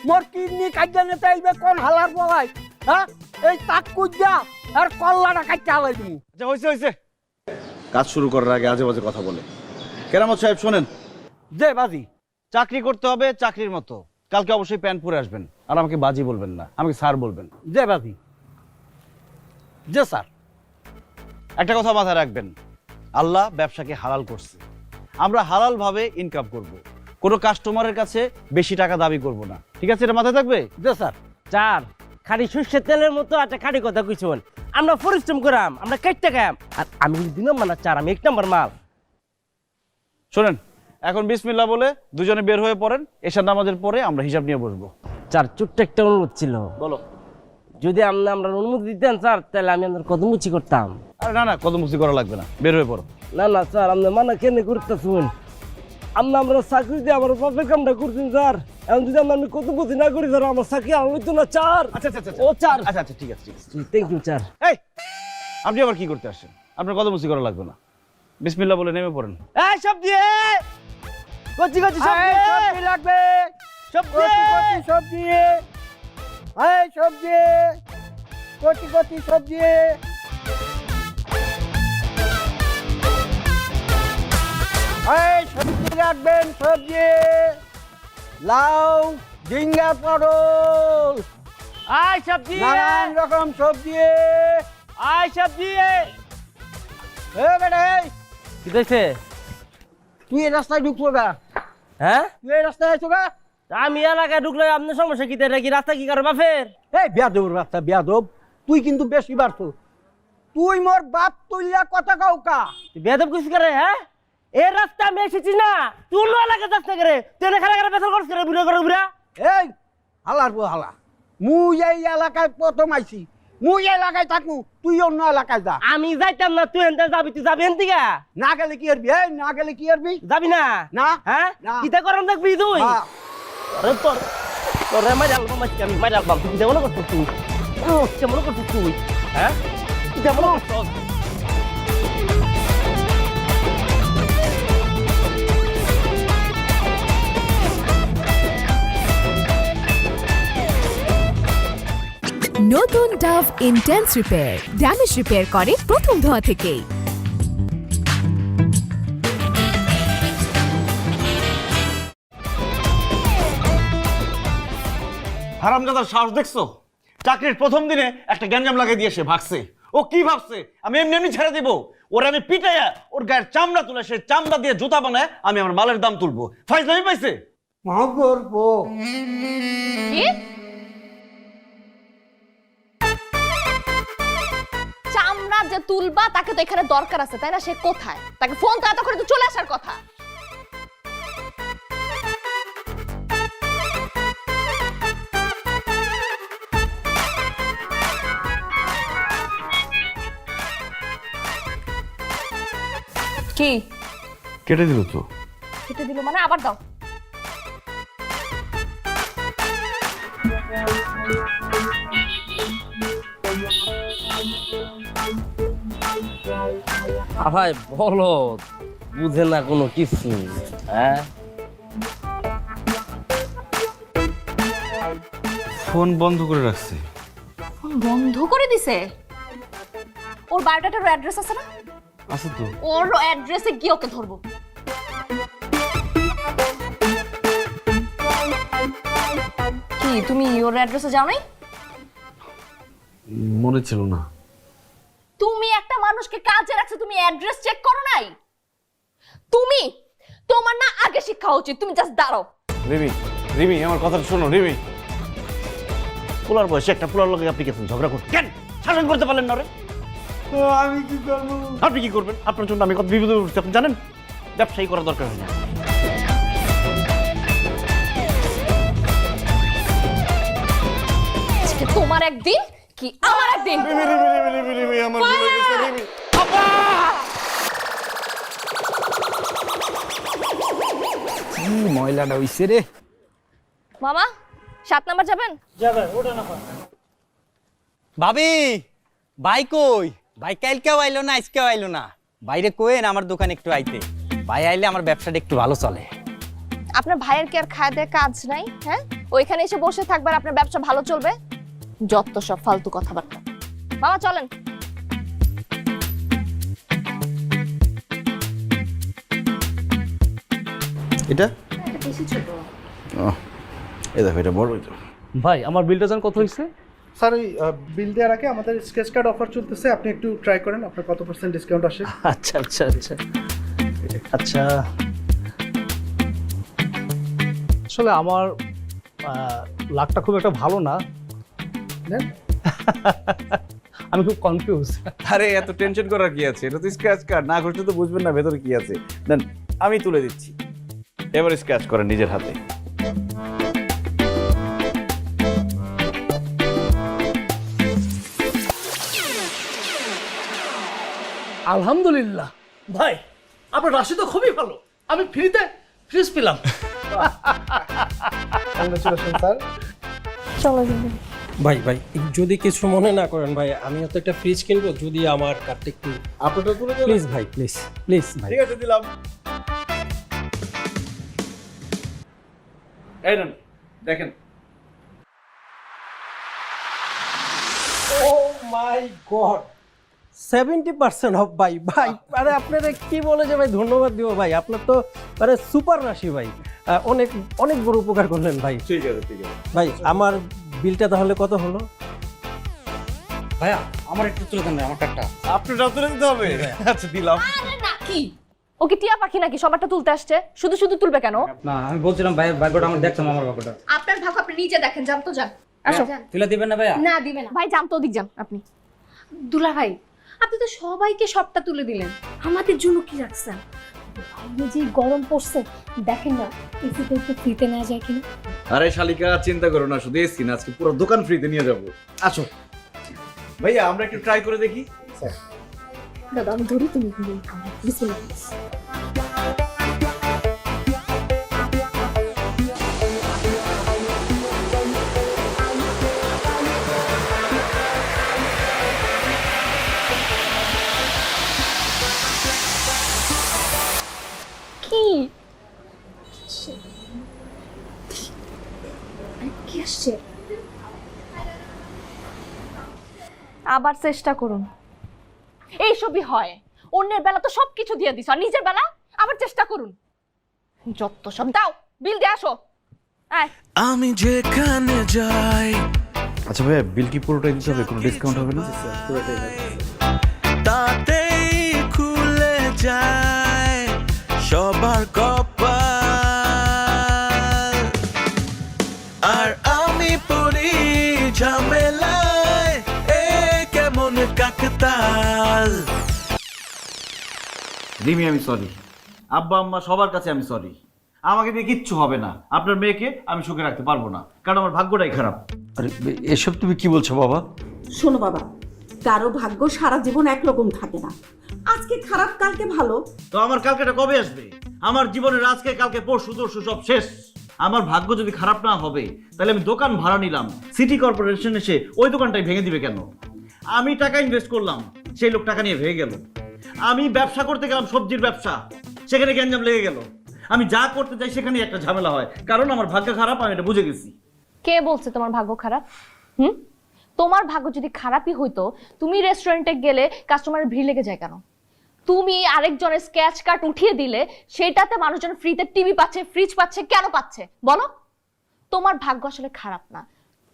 মোর কিডনি কাজে নিতে আইবে কোন হালার বলাই? হ্যাঁ এই তাক কুজা আর কল্লাটা কাটতে আলাই তুমি। আচ্ছা হয়েছে হয়েছে, কাজ শুরু করার আগে আজে বাজে কথা বলে। কেরামত সাহেব শোনেন, যে বাজি চাকরি করতে হবে চাকরির মতো। কালকে অবশ্যই প্যান্ট পরে আসবেন, আর আমাকে বাজি বলবেন না, আমাকে স্যার বলবেন। যে বাজি যে স্যার। একটা কথা মাথায় রাখবেন, আল্লাহ ব্যবসাকে হালাল করছে, আমরা হালাল ভাবে ইনকাম করব, কোনো কাস্টমারের কাছে বেশি টাকা দাবি করব না, ঠিক আছে? এটা মাথায় থাকবে। যে স্যার। চার খালি সর্ষের তেলের মতো একটা খালি কথা কইছেন, আমরা পরিশ্রম করাম, আমরা কেটে খাম, আর আমি দিলাম মানে চার, আমি এক নম্বর মাল। শোনেন, এখন বিসমিল্লাহ বলে দুজনে বের হয়ে পড়েন, এশার নামাজের পরে আমরা হিসাব নিয়ে বসবো। চার ছোট্ট একটা অনুরোধ ছিল, বলো। যদি আমরা অনুমতি দিতেন স্যার, তাহলে আমি আপনার কত মুচি করতাম। আরে না না, কত মুক্তি করা লাগবে না, বের হয়ে পড়ো। না না স্যার, আপনি মানা কেন করতেছেন? আমরা চাকরি দিয়ে আমার বাপের কামটা করছেন স্যার, এখন যদি আমি কত মুচি না করি স্যার, আমার চাকরি আর হইতো না। চার আচ্ছা আচ্ছা ও চার। আচ্ছা আচ্ছা ঠিক আছে ঠিক আছে। থ্যাংক ইউ চার। এই আপনি আবার কি করতে আসছেন? আপনার কত মুক্তি করা লাগবে না, বিসমিল্লাহ বলে নেমে পড়েন। এই সব দিয়ে কচি কচি সবজি লাগবে, সবজি সবজি, এই সবজি কচি কচি সবজি, এই সবজি রাখবেন, সবজি লাউ ঝিঙ্গা পটল, আই সবজি নানান রকম সবজি, আই সবজি। এ বেটা কি দেখছে? তুই এই রাস্তায় ঢুকবো গা? হ্যাঁ তুই এই রাস্তায় আছো গা? আমি এলাকায় ঢুকলে আপনার সমস্যা কি? কি রাস্তা কি কারো বাপের? এই বেয়াদব রাস্তা, বেয়াদব তুই কিন্তু বেশি বাড়তো। তুই মোর বাপ তুইলা কথা কাউকা বেয়াদব কিছু করে? হ্যাঁ এই রাস্তা আমি এসেছি না, তুই অন্য এলাকায় যাস না করে, তুই এখানে খারাপ বেতন করছিস করে বুড়া করে বুড়া। এই হালার বউ হালা, মুই এই এলাকায় প্রথম আইছি, মুই এলাকায় থাকু, তুই অন্য এলাকায় যা। আমি যাইতাম না, তুই এনতে যাবি, তুই যাবি এনতে গা? না গেলে কি করবি? এই না গেলে কি করবি? যাবি না? না হ্যাঁ কিতা করম দেখবি তুই? আরে তোর তোরে মারি আলবা মাছি, আমি মারি আলবা, তুই কেমন করছিস তুই? কেমন করছিস তুই? হ্যাঁ কেমন করছিস? নতুন Dove intense repair, damage repair করে প্রথম ধোয়া থেকেই। হারামজাদার সাহস দেখছো? চাকরির প্রথম দিনে একটা গ্যাঞ্জাম লাগিয়ে দিয়ে সে ভাগছে। ও কি ভাবছে আমি এমনি এমনি ছেড়ে দিব? ওর আমি পিটাইয়া ওর গায়ের চামড়া তুলে সে চামড়া দিয়ে জুতা বানায় আমি আমার মালের দাম তুলবো। ফাইজলামি পাইছে? কি চামড়া যে তুলবা তাকে তো এখানে দরকার আছে, তাই না? সে কোথায়? তাকে ফোন তো করে তো চলে আসার কথা। কি কেটে দিল তো? কেটে দিল মানে? আবার দাও। ভাই বলো, বুঝে না কোনো কিছু। হ্যাঁ ফোন বন্ধ করে রাখছে। ফোন বন্ধ করে দিছে? ওর বায়োডাটার অ্যাড্রেস আছে না? আছে তো। ওর অ্যাড্রেসে গিয়ে ওকে ধরবো। কি তুমি ওর অ্যাড্রেসে যাও নাই? মনে ছিল না। তুমি একটা মানুষকে কাজে রাখছো, তুমি অ্যাড্রেস চেক করো নাই? তুমি তোমার না আগে শিক্ষা উচিত। তুমি জাস্ট দাঁড়াও। রিমি, রিমি আমার কথা শোনো। রিমি, পোলার বয়সে একটা পোলার লোকে আপনি গেছেন ঝগড়া করতে, কেন শাসন করতে পারলেন না? রে আমি কি করবো? আপনি কি করবেন? আপনার জন্য আমি কত বিপদে পড়ছি আপনি জানেন? ব্যবসায়ী করা দরকার হয় না। তোমার একদিন কি আমার একদিন। রিমি রিমি রিমি রিমি রিমি আমার ভুল হয়ে গেছে রিমি। কি ময়লাটা হইছে রে। মামা 7 নাম্বার যাবেন? ভাবি ভাই কই? ভাই কালকেও আইলো না, আজকেও আইলো না। বাইরে কোয়েন আমার দোকানে একটু আইতে। ভাই আইলে আমার ব্যবসাটা একটু ভালো চলে। আপনার ভাইয়ের কি আর খায় দেয় কাজ নাই? হ্যাঁ, ওইখানে এসে বসে থাকবার আপনার ব্যবসা ভালো চলবে? যত সব ফালতু কথাবার্তা। মামা চলেন। এটা এটা বেশি ছোট। এই দেখো এটা বড় এটা। ভাই আমার বিলটা জান কত হয়েছে? স্যার ওই বিল দেওয়ার আগে আমাদের স্কেচ কার্ড অফার চলতেছে, আপনি একটু ট্রাই করেন আপনার কত % ডিসকাউন্ট আসে। আচ্ছা আচ্ছা আচ্ছা আচ্ছা। আসলে আমার লাকটা খুব একটা ভালো না, আমি খুব কনফিউজ। আরে এত টেনশন করার কি আছে, এটা তো স্ক্র্যাচ কার্ড, না ঘষলে তো বুঝবেন না ভেতরে কি আছে। দেন আমি তুলে দিচ্ছি, এবার স্ক্র্যাচ করেন নিজের হাতে। আলহামদুলিল্লাহ ভাই, আপনার রাশি তো খুবই ভালো, আমি ফ্রিতে ফ্রিজ পেলাম। Congratulation sir. চলো যাবেন। ভাই ভাই যদি কিছু মনে না করেন ভাই, আমি তো একটা ফ্রিজ কিনবো, যদি আমার কার্ডটা একটু আপনারটা তুলে দিলাম। প্লিজ ভাই, প্লিজ প্লিজ ভাই। ঠিক আছে দিলাম। এই নেন দেখেন। ও মাই গড, 70% অফ ভাই। ভাই আরে আপনারা কি বলে যে ভাই ধন্যবাদ দিব ভাই, আপনার তো আরে সুপার রাশি ভাই, অনেক অনেক বড় উপকার করলেন ভাই। ঠিক আছে ঠিক আছে। ভাই আমার বিলটা তাহলে কত হলো? ভাইয়া আমার একটু তুলে দেন আমার কার্ডটা। আপনারটা তুলে দিতে হবে? আচ্ছা দিলাম। আরে না কি ও কি টিয়া পাখি নাকি সবারটা তুলতে আসছে? শুধু শুধু তুলবে কেন? না আমি বলছিলাম ভাইয়ের ভাগ্যটা আমার দেখতাম, আমার ভাগ্যটা আপনার ভাগ আপনি নিজে দেখেন, যান তো যান। আসো। তুলে দিবেন না ভাইয়া? না দিবে না ভাই, যান তো ওদিক যান আপনি। দুলা ভাই, আপনি তো সবাইকে সবটা তুলে দিলেন, আমাদের জন্য কি রাখছেন? বাইরে যে গরম পড়ছে, দেখেন না এসিতে একটু ফ্রিতে নেওয়া যায় কিনা। আরে শালিকা চিন্তা করো না, শুধু এসি না, আজকে পুরো দোকান ফ্রিতে নিয়ে যাবো। আসো ভাইয়া আমরা একটু ট্রাই করে দেখি। দাদা আমি ধরি, তুমি বিসমিল্লাহ। কি কি আসছে? আবার চেষ্টা করুন। এইসবই হয়, অন্যের বেলা তো সবকিছু দিয়ে দিছ, আর নিজের বেলা আবার চেষ্টা করুন। যত সব। দাও বিল দিয়ে আসো। আয়। আমি যেখানে যাই আচ্ছা ভাইয়া বিল কি পুরোটাই দিতে হবে, কোনো ডিসকাউন্ট হবে না? তাতেই খুলে যায় সবার কপাল, আর আমি পড়ি ঝামেলায়, এ কেমন কাকতাল। রিমি আমি সরি, আব্বা আম্মা সবার কাছে আমি সরি। আমাকে দিয়ে কিচ্ছু হবে না, আপনার মেয়েকে আমি সুখে রাখতে পারবো না, কারণ আমার ভাগ্যটাই খারাপ। আরে এসব তুমি কি বলছো বাবা? শোনো বাবা, কারো ভাগ্য সারা জীবন একরকম থাকে না, আজকে খারাপ কালকে ভালো। তো আমার কালকেটা কবে আসবে? আমার জীবনের আজকে কালকে পরশু তরশু সব শেষ। আমার ভাগ্য যদি খারাপ না হবে তাহলে আমি দোকান ভাড়া নিলাম, সিটি কর্পোরেশন এসে ওই দোকানটাই ভেঙে দিবে কেন? আমি টাকা ইনভেস্ট করলাম, সেই লোক টাকা নিয়ে ভেঙে গেল। আমি ব্যবসা করতে গেলাম, সবজির ব্যবসা, সেখানে গ্যাঞ্জাম লেগে গেল। আমি যা করতে চাই সেখানে একটা ঝামেলা হয়, কারণ আমার ভাগ্য খারাপ, আমি এটা বুঝে গেছি। কে বলছে তোমার ভাগ্য খারাপ? তোমার ভাগ্য যদি খারাপই হইতো, তুমি রেস্টুরেন্টে গেলে কাস্টমারের ভিড় লেগে যায় কেন? তুমি আরেকজনের স্ক্র্যাচ কার্ড উঠিয়ে দিলে সেটাতে মানুষজন ফ্রিতে টিভি পাচ্ছে, ফ্রিজ পাচ্ছে, কেন পাচ্ছে বলো? তোমার ভাগ্য আসলে খারাপ না,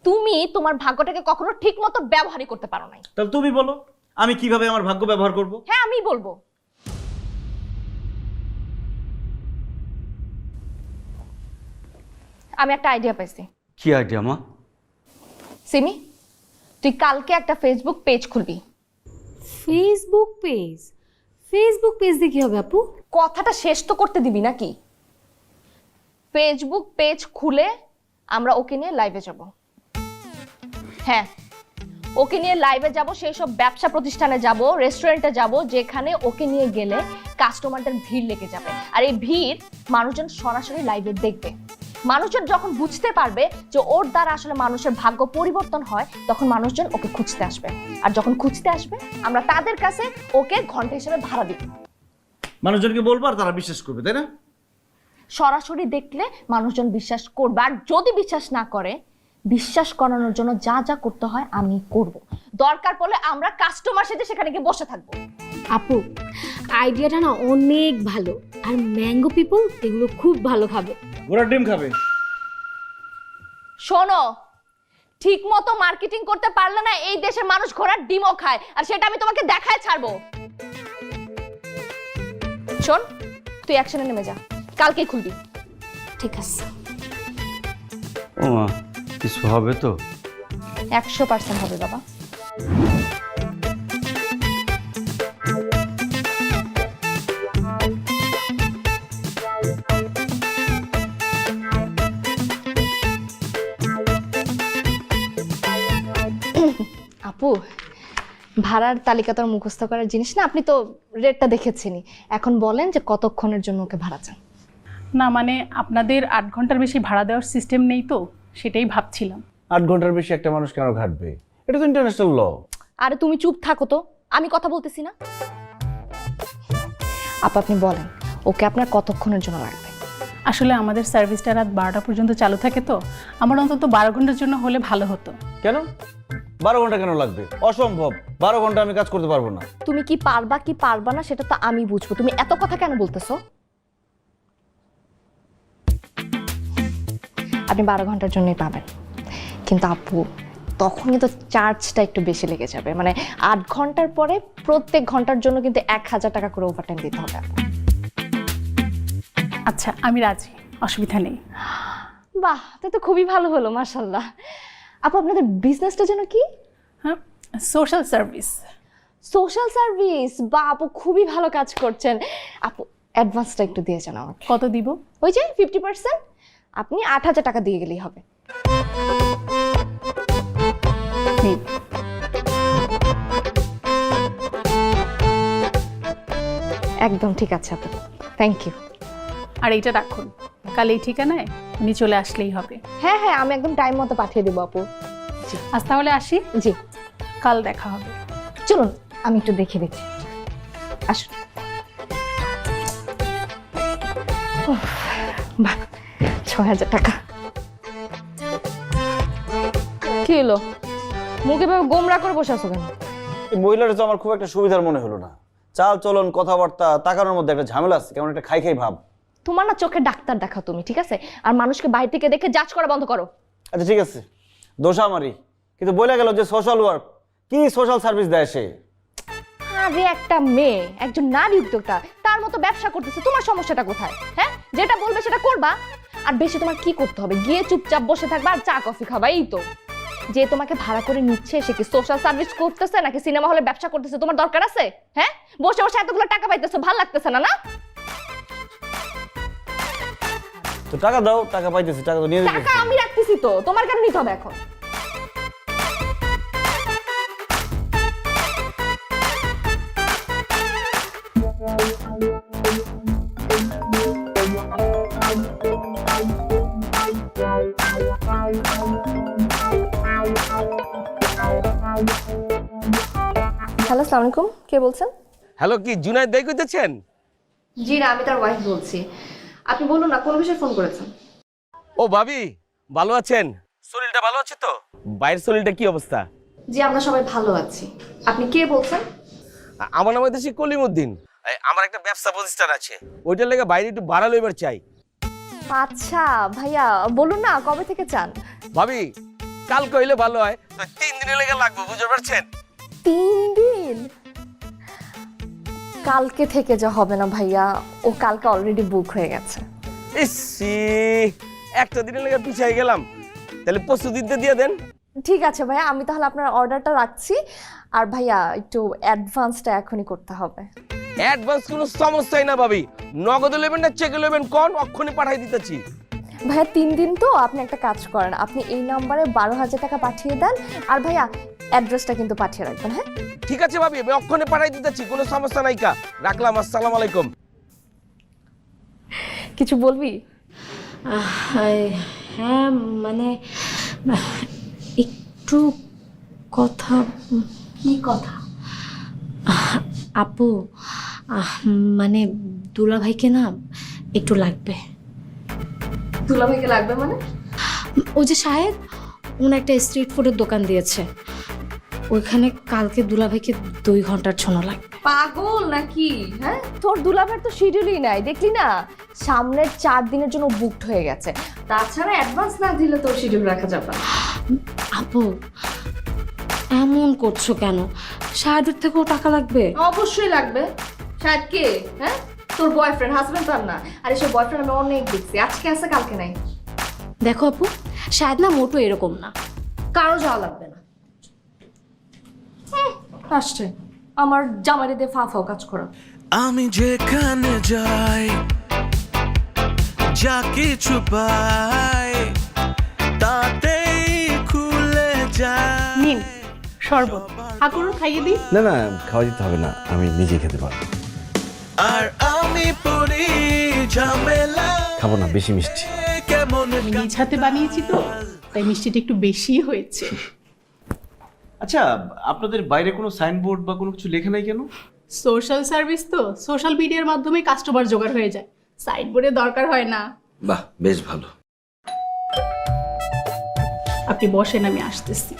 তুমি তোমার ভাগ্যটাকে কখনো ঠিক মতো ব্যবহারই করতে পারো নাই। তাহলে তুমি বলো আমি কিভাবে আমার ভাগ্য ব্যবহার করব? হ্যাঁ আমি বলবো। আমি একটা আইডিয়া পাইছি। কি আইডিয়া মা? সিমি, তুই কালকে একটা ফেসবুক পেজ খুলবি। Facebook page? ফেসবুক পেজ দিয়ে কি হবে আপু? কথাটা শেষ তো করতে দিবি নাকি? ফেসবুক পেজ খুলে আমরা ওকে নিয়ে লাইভে যাব। হ্যাঁ ওকে নিয়ে লাইভে যাব, সেই সব ব্যবসা প্রতিষ্ঠানে যাব, রেস্টুরেন্টে যাব, যেখানে ওকে নিয়ে গেলে কাস্টমারদের ভিড় লেগে যাবে। আর এই ভিড় মানুষজন সরাসরি লাইভে দেখবে। মানুষজন যখন বুঝতে পারবে যে ওর দ্বারা আসলে মানুষের ভাগ্য পরিবর্তন হয়, তখন মানুষজন ওকে খুঁজতে আসবে। আর যখন খুঁজতে আসবে, আমরা তাদের কাছে ওকে ঘন্টা হিসেবে ভাড়া দিব। মানুষজনকে বলবো আর তারা বিশ্বাস করবে, তাই না? সরাসরি দেখলে মানুষজন বিশ্বাস করবে, আর যদি বিশ্বাস না করে, বিশ্বাস করানোর জন্য যা যা করতে হয় আমি করব। দরকার পড়লে আমরা কাস্টমার সাথে সেখানে গিয়ে বসে থাকবো। আপু, আইডিয়াটা না অনেক ভালো, আর ম্যাঙ্গো পিপল এগুলো খুব ভালো খাবে। ঘোড়ার ডিম খাবে। শোনো, ঠিক মতো মার্কেটিং করতে পারলে না এই দেশের মানুষ ঘোড়ার ডিমও খায়, আর সেটা আমি তোমাকে দেখায় ছাড়বো। শোন, তুই অ্যাকশনে নেমে যা, কালকেই খুলবি। ঠিক আছে। ও মা, কিছু হবে তো? 100% হবে বাবা। আপু, ভাড়ার তালিকা তো আর মুখস্থ করার জিনিস না, আপনি তো রেটটা দেখেছেনই। এখন বলেন যে কতক্ষণের জন্য ওকে ভাড়া চান? না মানে আপনাদের 8 ঘন্টার বেশি ভাড়া দেওয়ার সিস্টেম নেই তো, সেটাই ভাবছিলাম। 8 ঘন্টার বেশি একটা মানুষ কেন ঘাটবে? এটা তো ইন্টারন্যাশনাল ল। আরে তুমি চুপ থাকো তো, আমি কথা বলতেছি না। আপনি বলেন ওকে আপনার কতক্ষণের জন্য লাগবে? আসলে আমাদের সার্ভিসটা রাত 12টা পর্যন্ত চালু থাকে তো, আমার অন্তত 12 ঘন্টার জন্য হলে ভালো হতো। কেন 12 ঘন্টা কেন লাগবে? অসম্ভব, 12 ঘন্টা আমি কাজ করতে পারবো না। তুমি কি পারবা না সেটা তো আমি বুঝবো, তুমি এত কথা কেন বলতেছো? আপনি 12 ঘন্টার জন্যই পাবেন, কিন্তু আপু তখন কিন্তু চার্জটা একটু বেশি লেগে যাবে। মানে 8 ঘন্টার পরে প্রত্যেক ঘন্টার জন্য কিন্তু 1000 টাকা করে ওভারটাইম দিতে হবে। আচ্ছা, আমি রাজি, অসুবিধা নেই। বাহ, তা তো খুবই ভালো হলো, মাশাআল্লাহ। আপু, আপনাদের বিজনেসটা যেন কি? হ্যাঁ, সোশ্যাল সার্ভিস। সোশ্যাল সার্ভিস, বা আপু খুবই ভালো কাজ করছেন। আপু অ্যাডভান্সটা একটু দিয়ে যান আমাকে। কত দিব? ওই যে 50%, আপনি 8000 টাকা দিয়ে গেলেই হবে। একদম ঠিক আছে আপু, থ্যাংক ইউ। আর এইটা রাখুন, কাল এই ঠিকানায় উনি চলে আসলেই হবে। হ্যাঁ হ্যাঁ, আমি একদম টাইম মতো পাঠিয়ে দেবো আপু। আজ তাহলে আসি। জি, কাল দেখা হবে। চলুন আমি একটু দেখে দেখি। আসুন। বাহ, 6000 টাকা। কি হলো, মুখে ভাবে গোমরা করে বসে আছো কেন? এই মহিলাটা তো আমার খুব একটা সুবিধার মনে হলো না। চাল চলন, কথাবার্তা, তাকানোর মধ্যে একটা ঝামেলা আছে, কেমন একটা খাই খাই ভাব। তোমার না চোখে ডাক্তার দেখাও তুমি, ঠিক আছে? আর মানুষকে বাইরে থেকে দেখে জাজ করা বন্ধ করো। আচ্ছা ঠিক আছে, দোষ আমারই, কিন্তু বলে গেল যে সোশ্যাল ওয়ার্ক, কি সোশ্যাল সার্ভিস দেয় সে? আরে একটা মেয়ে, একজন নারী উদ্যোক্তা, তার মতো ব্যবসা করতেছে, তোমার সমস্যাটা কোথায়? হ্যাঁ, যেটা বলবে সেটা করবা। আর বেশি তোমার কি করতে হবে? গিয়ে চুপচাপ বসে থাকবা আর চা কফি খাবা, এই তো। যে তোমাকে ভাড়া করে নিচ্ছে সে কি সোশ্যাল সার্ভিস করতেছে নাকি সিনেমা হলে ব্যবসা করতেছে তোমার দরকার আছে? হ্যাঁ, বসে বসে এতগুলো টাকা পাইতেছো, ভালো লাগতেছে না? না তো টাকা দাও, টাকা পাইতেছি, টাকা তো নিয়ে টাকা দিতেছি। আমি রাখতেছি তো, তোমার কেন নিতে হবে এখন? হ্যালো, আসসালামু আলাইকুম, কে বলছেন? হ্যালো, কি জুনায়েদ ভাই কইতেছেন? জি না, আমি তার ওয়াইফ বলছি। আপনি বলুন না, কোন বিষয়ে ফোন করেছেন? ও ভাবি, ভালো আছেন? শরীরটা ভালো আছে তো? বাইরের শরীরটা কি অবস্থা? জি, আমরা সবাই ভালো আছি। আপনি কে বলছেন? আমার নাম হইতেছে কলিমউদ্দিন। আমার একটা ব্যবসা প্রতিষ্ঠান আছে, ওইটার লেগে বাইরে একটু ভাড়া লইবার চাই। আচ্ছা ভাইয়া, বলুন না কবে থেকে চান? ভাবি, কাল কইলে ভালো হয়, তো 3 দিনের লেগে লাগবে, বুঝতে পারছেন? 3 দিন? কালকে থেকে যা হবে না ভাইয়া, ও কালকে অলরেডি বুক হয়ে গেছে। ইসি, একটা দিনের লেগে পিছাই গেলাম, তাহলে প্রস্তুতিতে দিয়ে দেন। ঠিক আছে ভাইয়া, আমি তাহলে আপনার অর্ডারটা রাখছি। আর ভাইয়া একটু অ্যাডভান্সটা এখনই করতে হবে। অ্যাডভান্স কোনো সমস্যাই না ভাবি, নগদ নেবেন না চেকে নেবেন কোন, অক্ষণে পাঠাই দিতেছি। ভাইয়া 3 দিন তো, আপনি একটা কাজ করেন, আপনি এই নাম্বারে 12,000 টাকা পাঠিয়ে দেন। আর ভাইয়া অ্যাড্রেসটা কিন্তু পাঠিয়ে রাখবেন, হ্যাঁ? ঠিক আছে ভাবি, আমি অক্ষণে পাঠাই দিতেছি, কোনো সমস্যা নাই কা। রাখলাম, আসসালামু আলাইকুম। কিছু বলবি? হ্যাঁ মানে একটু কথা। কি কথা? আপু মানে দুলাভাইকে না একটু লাগবে। দুলাভাইকে লাগবে মানে? ওই যে সাহেব, উনি একটা স্ট্রিট ফুডের দোকান দিয়েছে, ওইখানে কালকে দুলাভাইকে 2 ঘন্টার জন্য লাগবে। পাগল নাকি? হ্যাঁ, তোর দুলাভাইয়ের তো শিডিউলই নাই, দেখলি না? সামনের 4 দিনের জন্য বুকড হয়ে গেছে। তাছাড়া অ্যাডভান্স না দিলে তোর শিডিউল রাখা যাবে না। আপু এমন করছো কেন? সাহেবের থেকেও টাকা লাগবে। অবশ্যই লাগবে। শায়দ কে? হ্যাঁ, তোর বয়ফ্রেন্ড, হাজবেন্ড তার না? আর এসব বয়ফ্রেন্ড আমি অনেক দেখছি, আজকে আছে কালকে নাই। দেখো আপু, শায়দ না মোটো এরকম না, কারো যাওয়া লাগবে না। আসছে আমার জামাইরে দিয়ে ফাও কাজ করা। আমি যেখানে যাই, যা কিছু পাই, তাতেই খুলে যায়। নিন শরবত, ঠাকুর খাইয়ে দিই। না না, খাওয়া দিতে হবে না, আমি নিজে খেতে পারবো। আর আমি পড়ি ঝামেলা, খাবো না, বেশি মিষ্টি। কেমন নিজ হাতে বানিয়েছি তো, তাই মিষ্টিটা একটু বেশি হয়েছে। আচ্ছা, আপনাদের বাইরে কোনো সাইনবোর্ড বা কোনো কিছু লেখা নাই কেন? সোশ্যাল সার্ভিস তো, সোশ্যাল মিডিয়ার মাধ্যমে কাস্টমার জোগাড় হয়ে যায়, সাইডবোর্ডের দরকার হয় না। বাহ, বেশ ভালো। আপনি বসেন, আমি আসতেছি।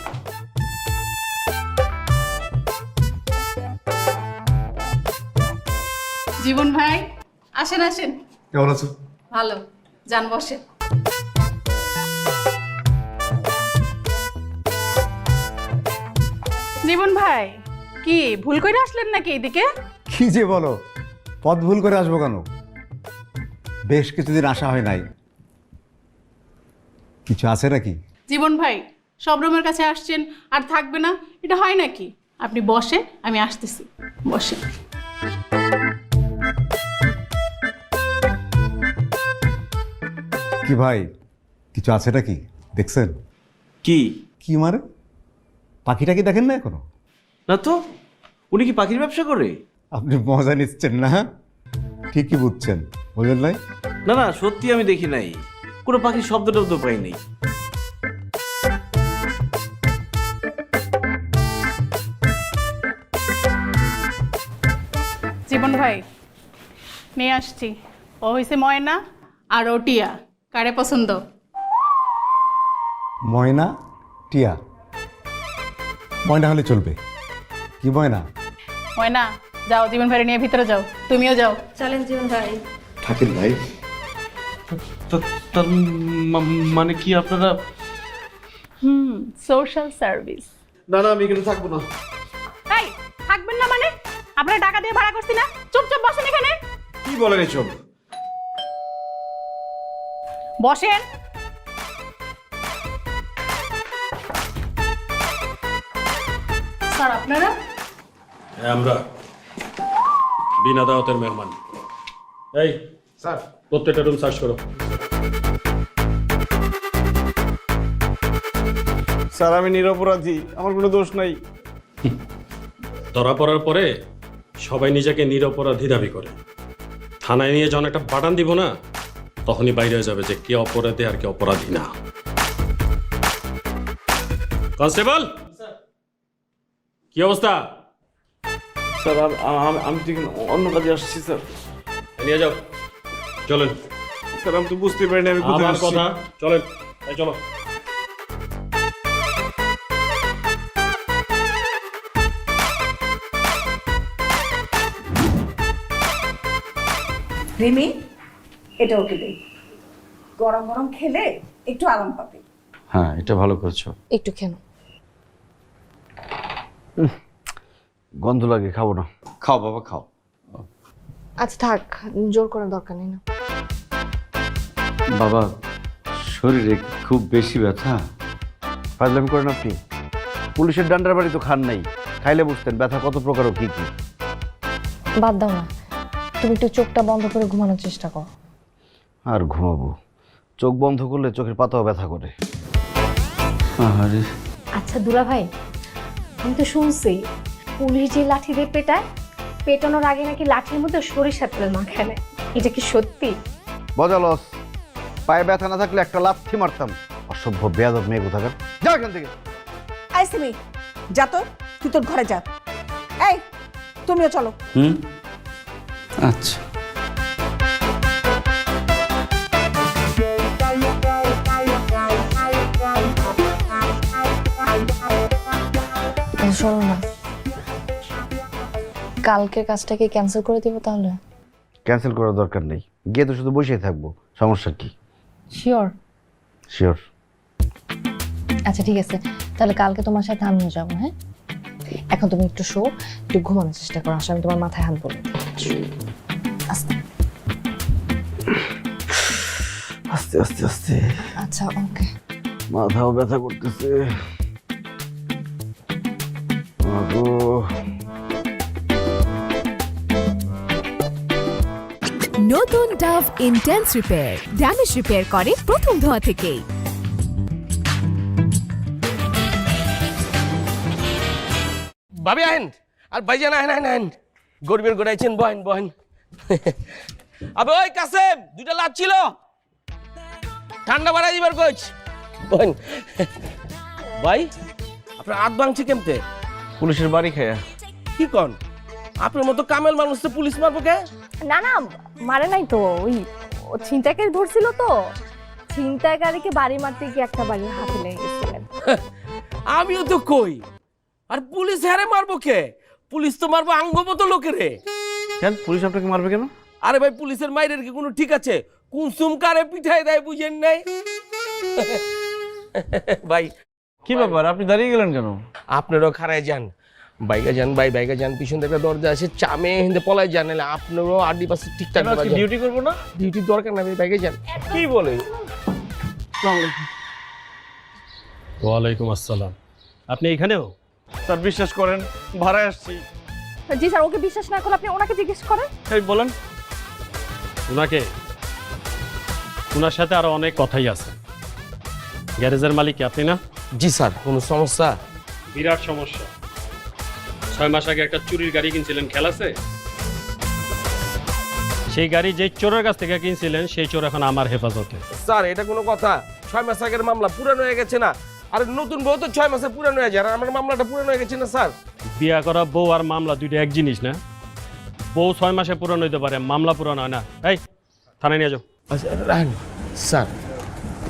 জীবন ভাই, আসেন আসেন। কেমন আছো? ভালো, যান বসেন। জীবন ভাই, কি ভুল করে আসলেন নাকি এদিকে? কি যে বলো, পথ ভুল করে আসবো কেন? বেশ কিছুদিন আসা হয় নাই। কিছু আছে নাকি? জীবন ভাই, সব রুমের কাছে আসছেন আর থাকবে না, এটা হয় নাকি? আপনি বসে, আমি আসতেছি, বসে। কি ভাই, কিছু আছে নাকি? দেখছেন? কি কি মারে? পাখিটা কি দেখেন না এখনো? না তো, উনি কি পাখির ব্যবসা করে? আপনি মজা নিচ্ছেন না? ঠিকই বুঝছেন, বুঝলেন নাই? না না, সত্যি আমি দেখি নাই, কোনো পাখির শব্দ টব্দ পাই নাই। জীবন ভাই, নিয়ে আসছি, ও হয়েছে ময়না আর ও টিয়া। কারে পছন্দ? ময়না, টিয়া। ময়না হলে চলবে। কি ময়না? ময়না, যাও জীবন ভাই নিয়ে ভিতরে যাও, তুমিও যাও। চলেন জীবন ভাই। থাকেন ভাই। তার মানে কি আপনারা? Social service. না না, আমি এখানে থাকবো না। এই, থাকবেন না মানে? আপনারা টাকা দিয়ে ভাড়া করছি না? চুপচাপ বসেন এখানে। কি বলেন এসব? বসেন। স্যার, আপনারা? আমরা বিনা দাওয়াতের মেহমান। এই স্যার, প্রত্যেকটা রুম সার্চ করো। স্যার আমি নিরপরাধী, আমার কোনো দোষ নাই। ধরা পড়ার পরে সবাই নিজেকে নিরপরাধী দাবি করে। থানায় নিয়ে যখন একটা বাটান দিব না, তখনই বাইরে হয়ে যাবে যে কে অপরাধী আর কে অপরাধী না। কনস্টেবল, কি অবস্থা? স্যার আমি তো অন্য কাজে আসছি স্যার। নিয়ে যাও, চলেন। স্যার আমি তো বুঝতে পারিনি আমি কোথায় আমার আসছি। কথা, চলেন। এই চলো। রিমি, এটা ওকে দেই, গরম গরম খেলে একটু আরাম পাবে। হ্যাঁ, এটা ভালো করছো। একটু কেন? গন্ধ লাগে, খাবো না। খাও বাবা, খাও। আচ্ছা থাক, জোর করার দরকার নেই না। বাবা, শরীরে খুব বেশি ব্যথা। ফাজলামি করেন আপনি? পুলিশের ডান্ডার বাড়ি তো খান নাই, খাইলে বুঝতেন ব্যথা কত প্রকার ও কি কি। বাদ দাও না, তুমি একটু চোখটা বন্ধ করে ঘুমানোর চেষ্টা করো। আর ঘুমাবো? চোখ বন্ধ করলে চোখের পাতাও ব্যথা করে। আরে আচ্ছা দুলা ভাই, আমি তো শুনছি পুলিশ যে লাঠি দিয়ে পেটায়, পেটানোর আগে নাকি লাঠির মধ্যে সরিষার তেল মাখায় নেয়। এটা কি সত্যি? বজালস পায়ে ব্যথা না থাকলে একটা লাথি মারতাম। অসভ্য বেয়াদব মেয়ে কোথাকার, যা এখান থেকে। আইসিমি যা তো, তুই তোর ঘরে যা। এই তুমিও চলো। আচ্ছা শোনো না, কালকে কাজটাকে ক্যান্সেল করে দিব তাহলে? ক্যান্সেল করার দরকার নেই, গিয়ে তো শুধু বসেই থাকবো, সমস্যা কি? শিওর? শিওর। আচ্ছা ঠিক আছে, তাহলে কালকে তোমার সাথে আমিও যাবো। হ্যাঁ, এখন তুমি একটু শো, একটু ঘুমানোর চেষ্টা করো। আসলে আমি তোমার মাথায় হাত বলে আস্তে আস্তে আস্তে আস্তে। আচ্ছা ওকে। মাথাও ব্যথা করতেছে। নতুন Dove intense repair damage repair করে প্রথম ধোয়া থেকেই। ভাবি আহেন আর ভাইজান আহেন আহেন আহেন, গরিবের গোড়াইছেন, বহেন বহেন। আবে ওই কাসেম, দুইটা লাভ ছিল, ঠান্ডা বাড়াই দিবার কইছ, বহেন। ভাই আপনার হাত ভাঙছে কেমতে? পুলিশের বাড়ি খায়া। কি কন, আপনার মতো কামেল মানুষ তো পুলিশ মারবো কে? না না, মারে নাই তো, ওই ছিনতাইকারী ধরছিল তো, ছিনতাইকারীকে বাড়ি মারতে গিয়ে একটা বাড়ির হাতে লেগে গেছিলেন। আমিও তো কই, আর পুলিশ হ্যারে মারবো কে? পুলিশ তো মারবো আঙ্গমতো লোকেরে। কেন পুলিশ আপনাকে মারবে কেন? আরে ভাই পুলিশের মাইরের কি কোনো ঠিক আছে? কুনসুম কারে পিঠাই দেয় বুঝেন নাই? ভাই কি ব্যাপার, আপনি দাঁড়িয়ে গেলেন কেন? আপনারও খারায় যান, বাইকে যান ভাই, বাইকে যান, পিছন থেকে দরজা আছে, চামে হিন্দে পলায় যান, নাহলে আপনারও আড্ডি পাশে ঠিকঠাক ডিউটি করবো না? ডিউটির দরকার না ভাই, বাইকে যান। কি বলে? ওয়ালাইকুম আসসালাম। আপনি এখানেও? স্যার বিশ্বাস করেন, ভাড়ায় আসছি। জি স্যার, ওকে বিশ্বাস না করলে আপনি ওনাকে জিজ্ঞেস করেন। এই বলেন। ওনাকে, ওনার সাথে আরো অনেক কথাই আছে। গ্যারেজের মালিক আপনি না? জি স্যার। কোনো সমস্যা? বিরাট সমস্যা। 6 মাস আগে একটা চুরির গাড়ি কিনছিলেন, খেয়াল আছে? সেই গাড়ি যে চোরের কাছ থেকে কিনছিলেন সেই চোর এখন আমার হেফাজতে। স্যার এটা কোনো কথা? 6 মাস আগের মামলা পুরানো হয়ে গেছে না? আর নতুন বউ তো 6 মাসে পুরানো হয়ে যায়, আর আমার মামলাটা পুরানো হয়ে গেছে না স্যার? বিয়া করা বউ আর মামলা দুইটা এক জিনিস না। বউ 6 মাসে পুরানো হইতে পারে, মামলা পুরানো হয় না। এই থানায় নিয়ে যাও। আচ্ছা রাখেন স্যার,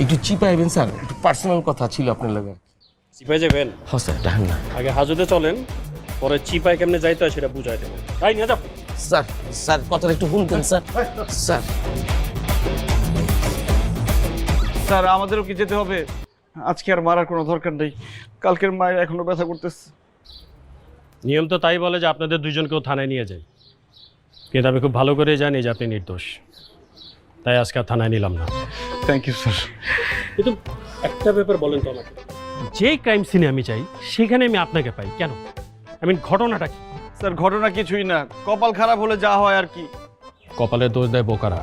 একটু চিপাইবেন স্যার, একটু পার্সোনাল কথা ছিল আপনার লগে। চিপাই যাবেন? হ্যাঁ স্যার, রাখেন না। আগে হাজতে চলেন, পরে চিপাই কেমনে যাইতে হয় সেটা বুঝাই দেবেন। তাই নিয়ে যাও। স্যার স্যার কথাটা একটু শুনতেন স্যার। স্যার স্যার আমাদেরও কি যেতে হবে? আজকে আর মারার কোনো দরকার নেই, কালকের মায়ের এখনো ব্যথা করতেছে। নিয়ম তো তাই বলে যে আপনাদের দুইজনকেও থানায় নিয়ে যায়, কিন্তু আমি খুব ভালো করে জানি যে আপনি নির্দোষ, তাই আজকে আর থানায় নিলাম না। Thank you sir. কিন্তু একটা ব্যাপার বলেন তো আমাকে, যেই ক্রাইম সিনে আমি চাই সেখানে আমি আপনাকে পাই কেন? আই মিন ঘটনাটা কি? স্যার ঘটনা কিছুই না, কপাল খারাপ হলে যা হয় আর কি। কপালে দোষ দেয় বোকারা।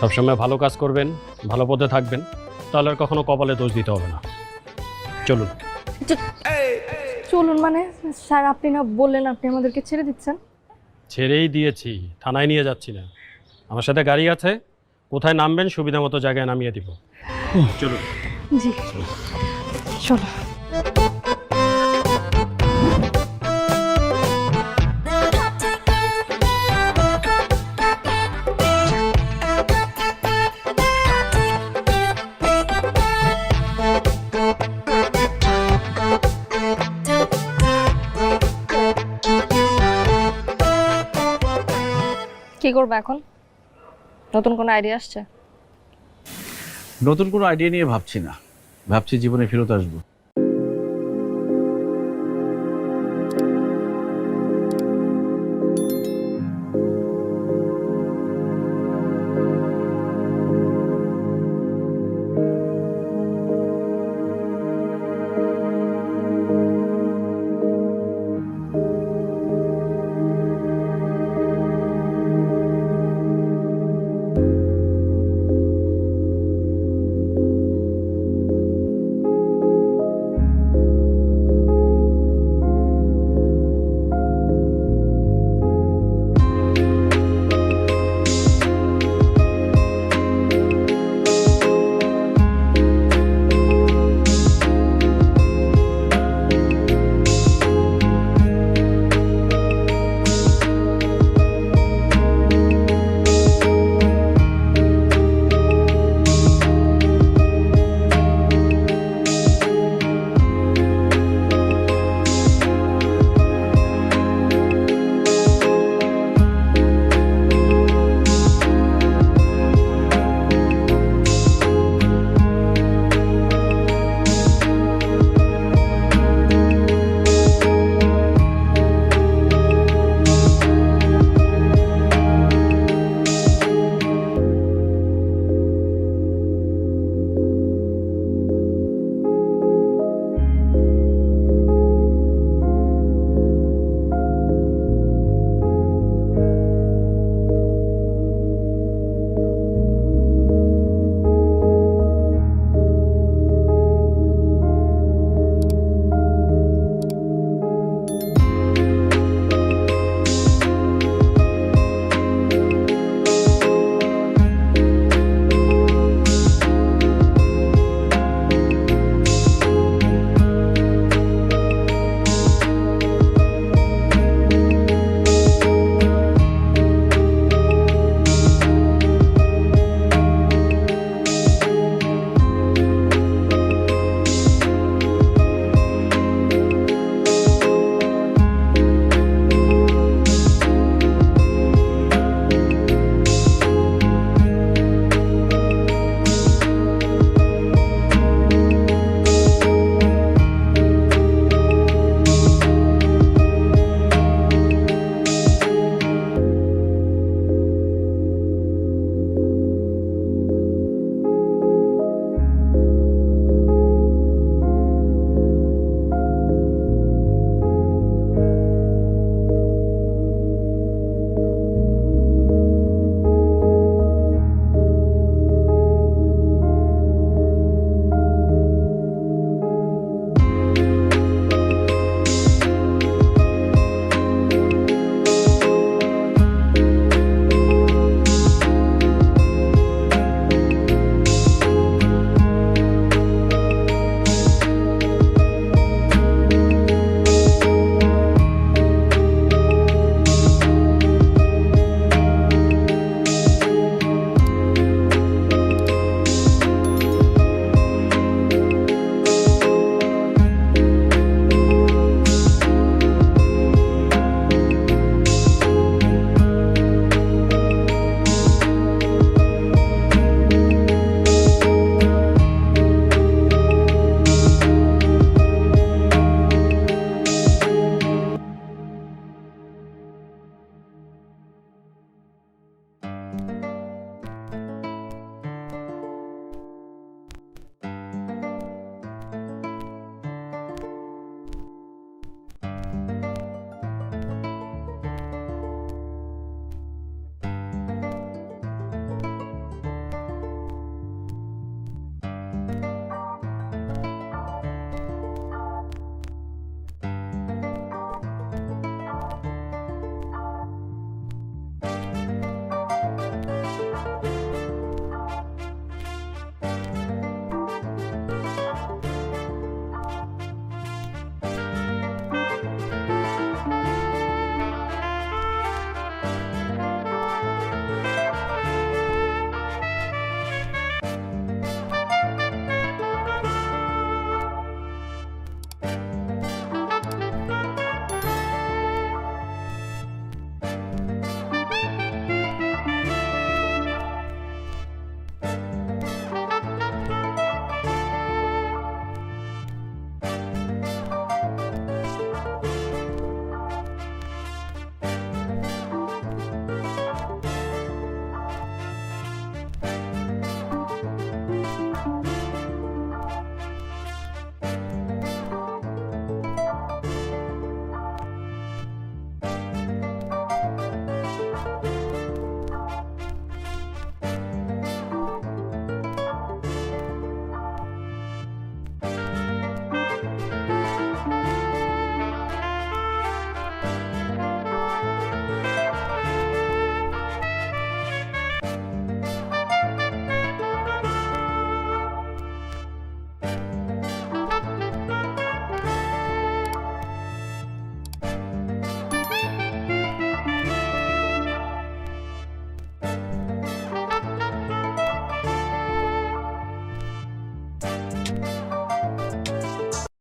সবসময় ভালো কাজ করবেন, ভালো পথে থাকবেন, তাহলে আর কখনো কপালে দোষ দিতে হবে না। চলুন। চলুন মানে স্যার, আপনি না বললেন আপনি আমাদেরকে ছেড়ে দিচ্ছেন? ছেড়েই দিয়েছি, থানায় নিয়ে যাচ্ছি না। আমার সাথে গাড়ি আছে, কোথায় নামবেন সুবিধা মতো জায়গায় নামিয়ে দিব। চলুন। জি চলো। কি করবে এখন? নতুন কোনো আইডিয়া আসছে? নতুন কোনো আইডিয়া নিয়ে ভাবছি না, ভাবছি জীবনে ফেরত আসবো।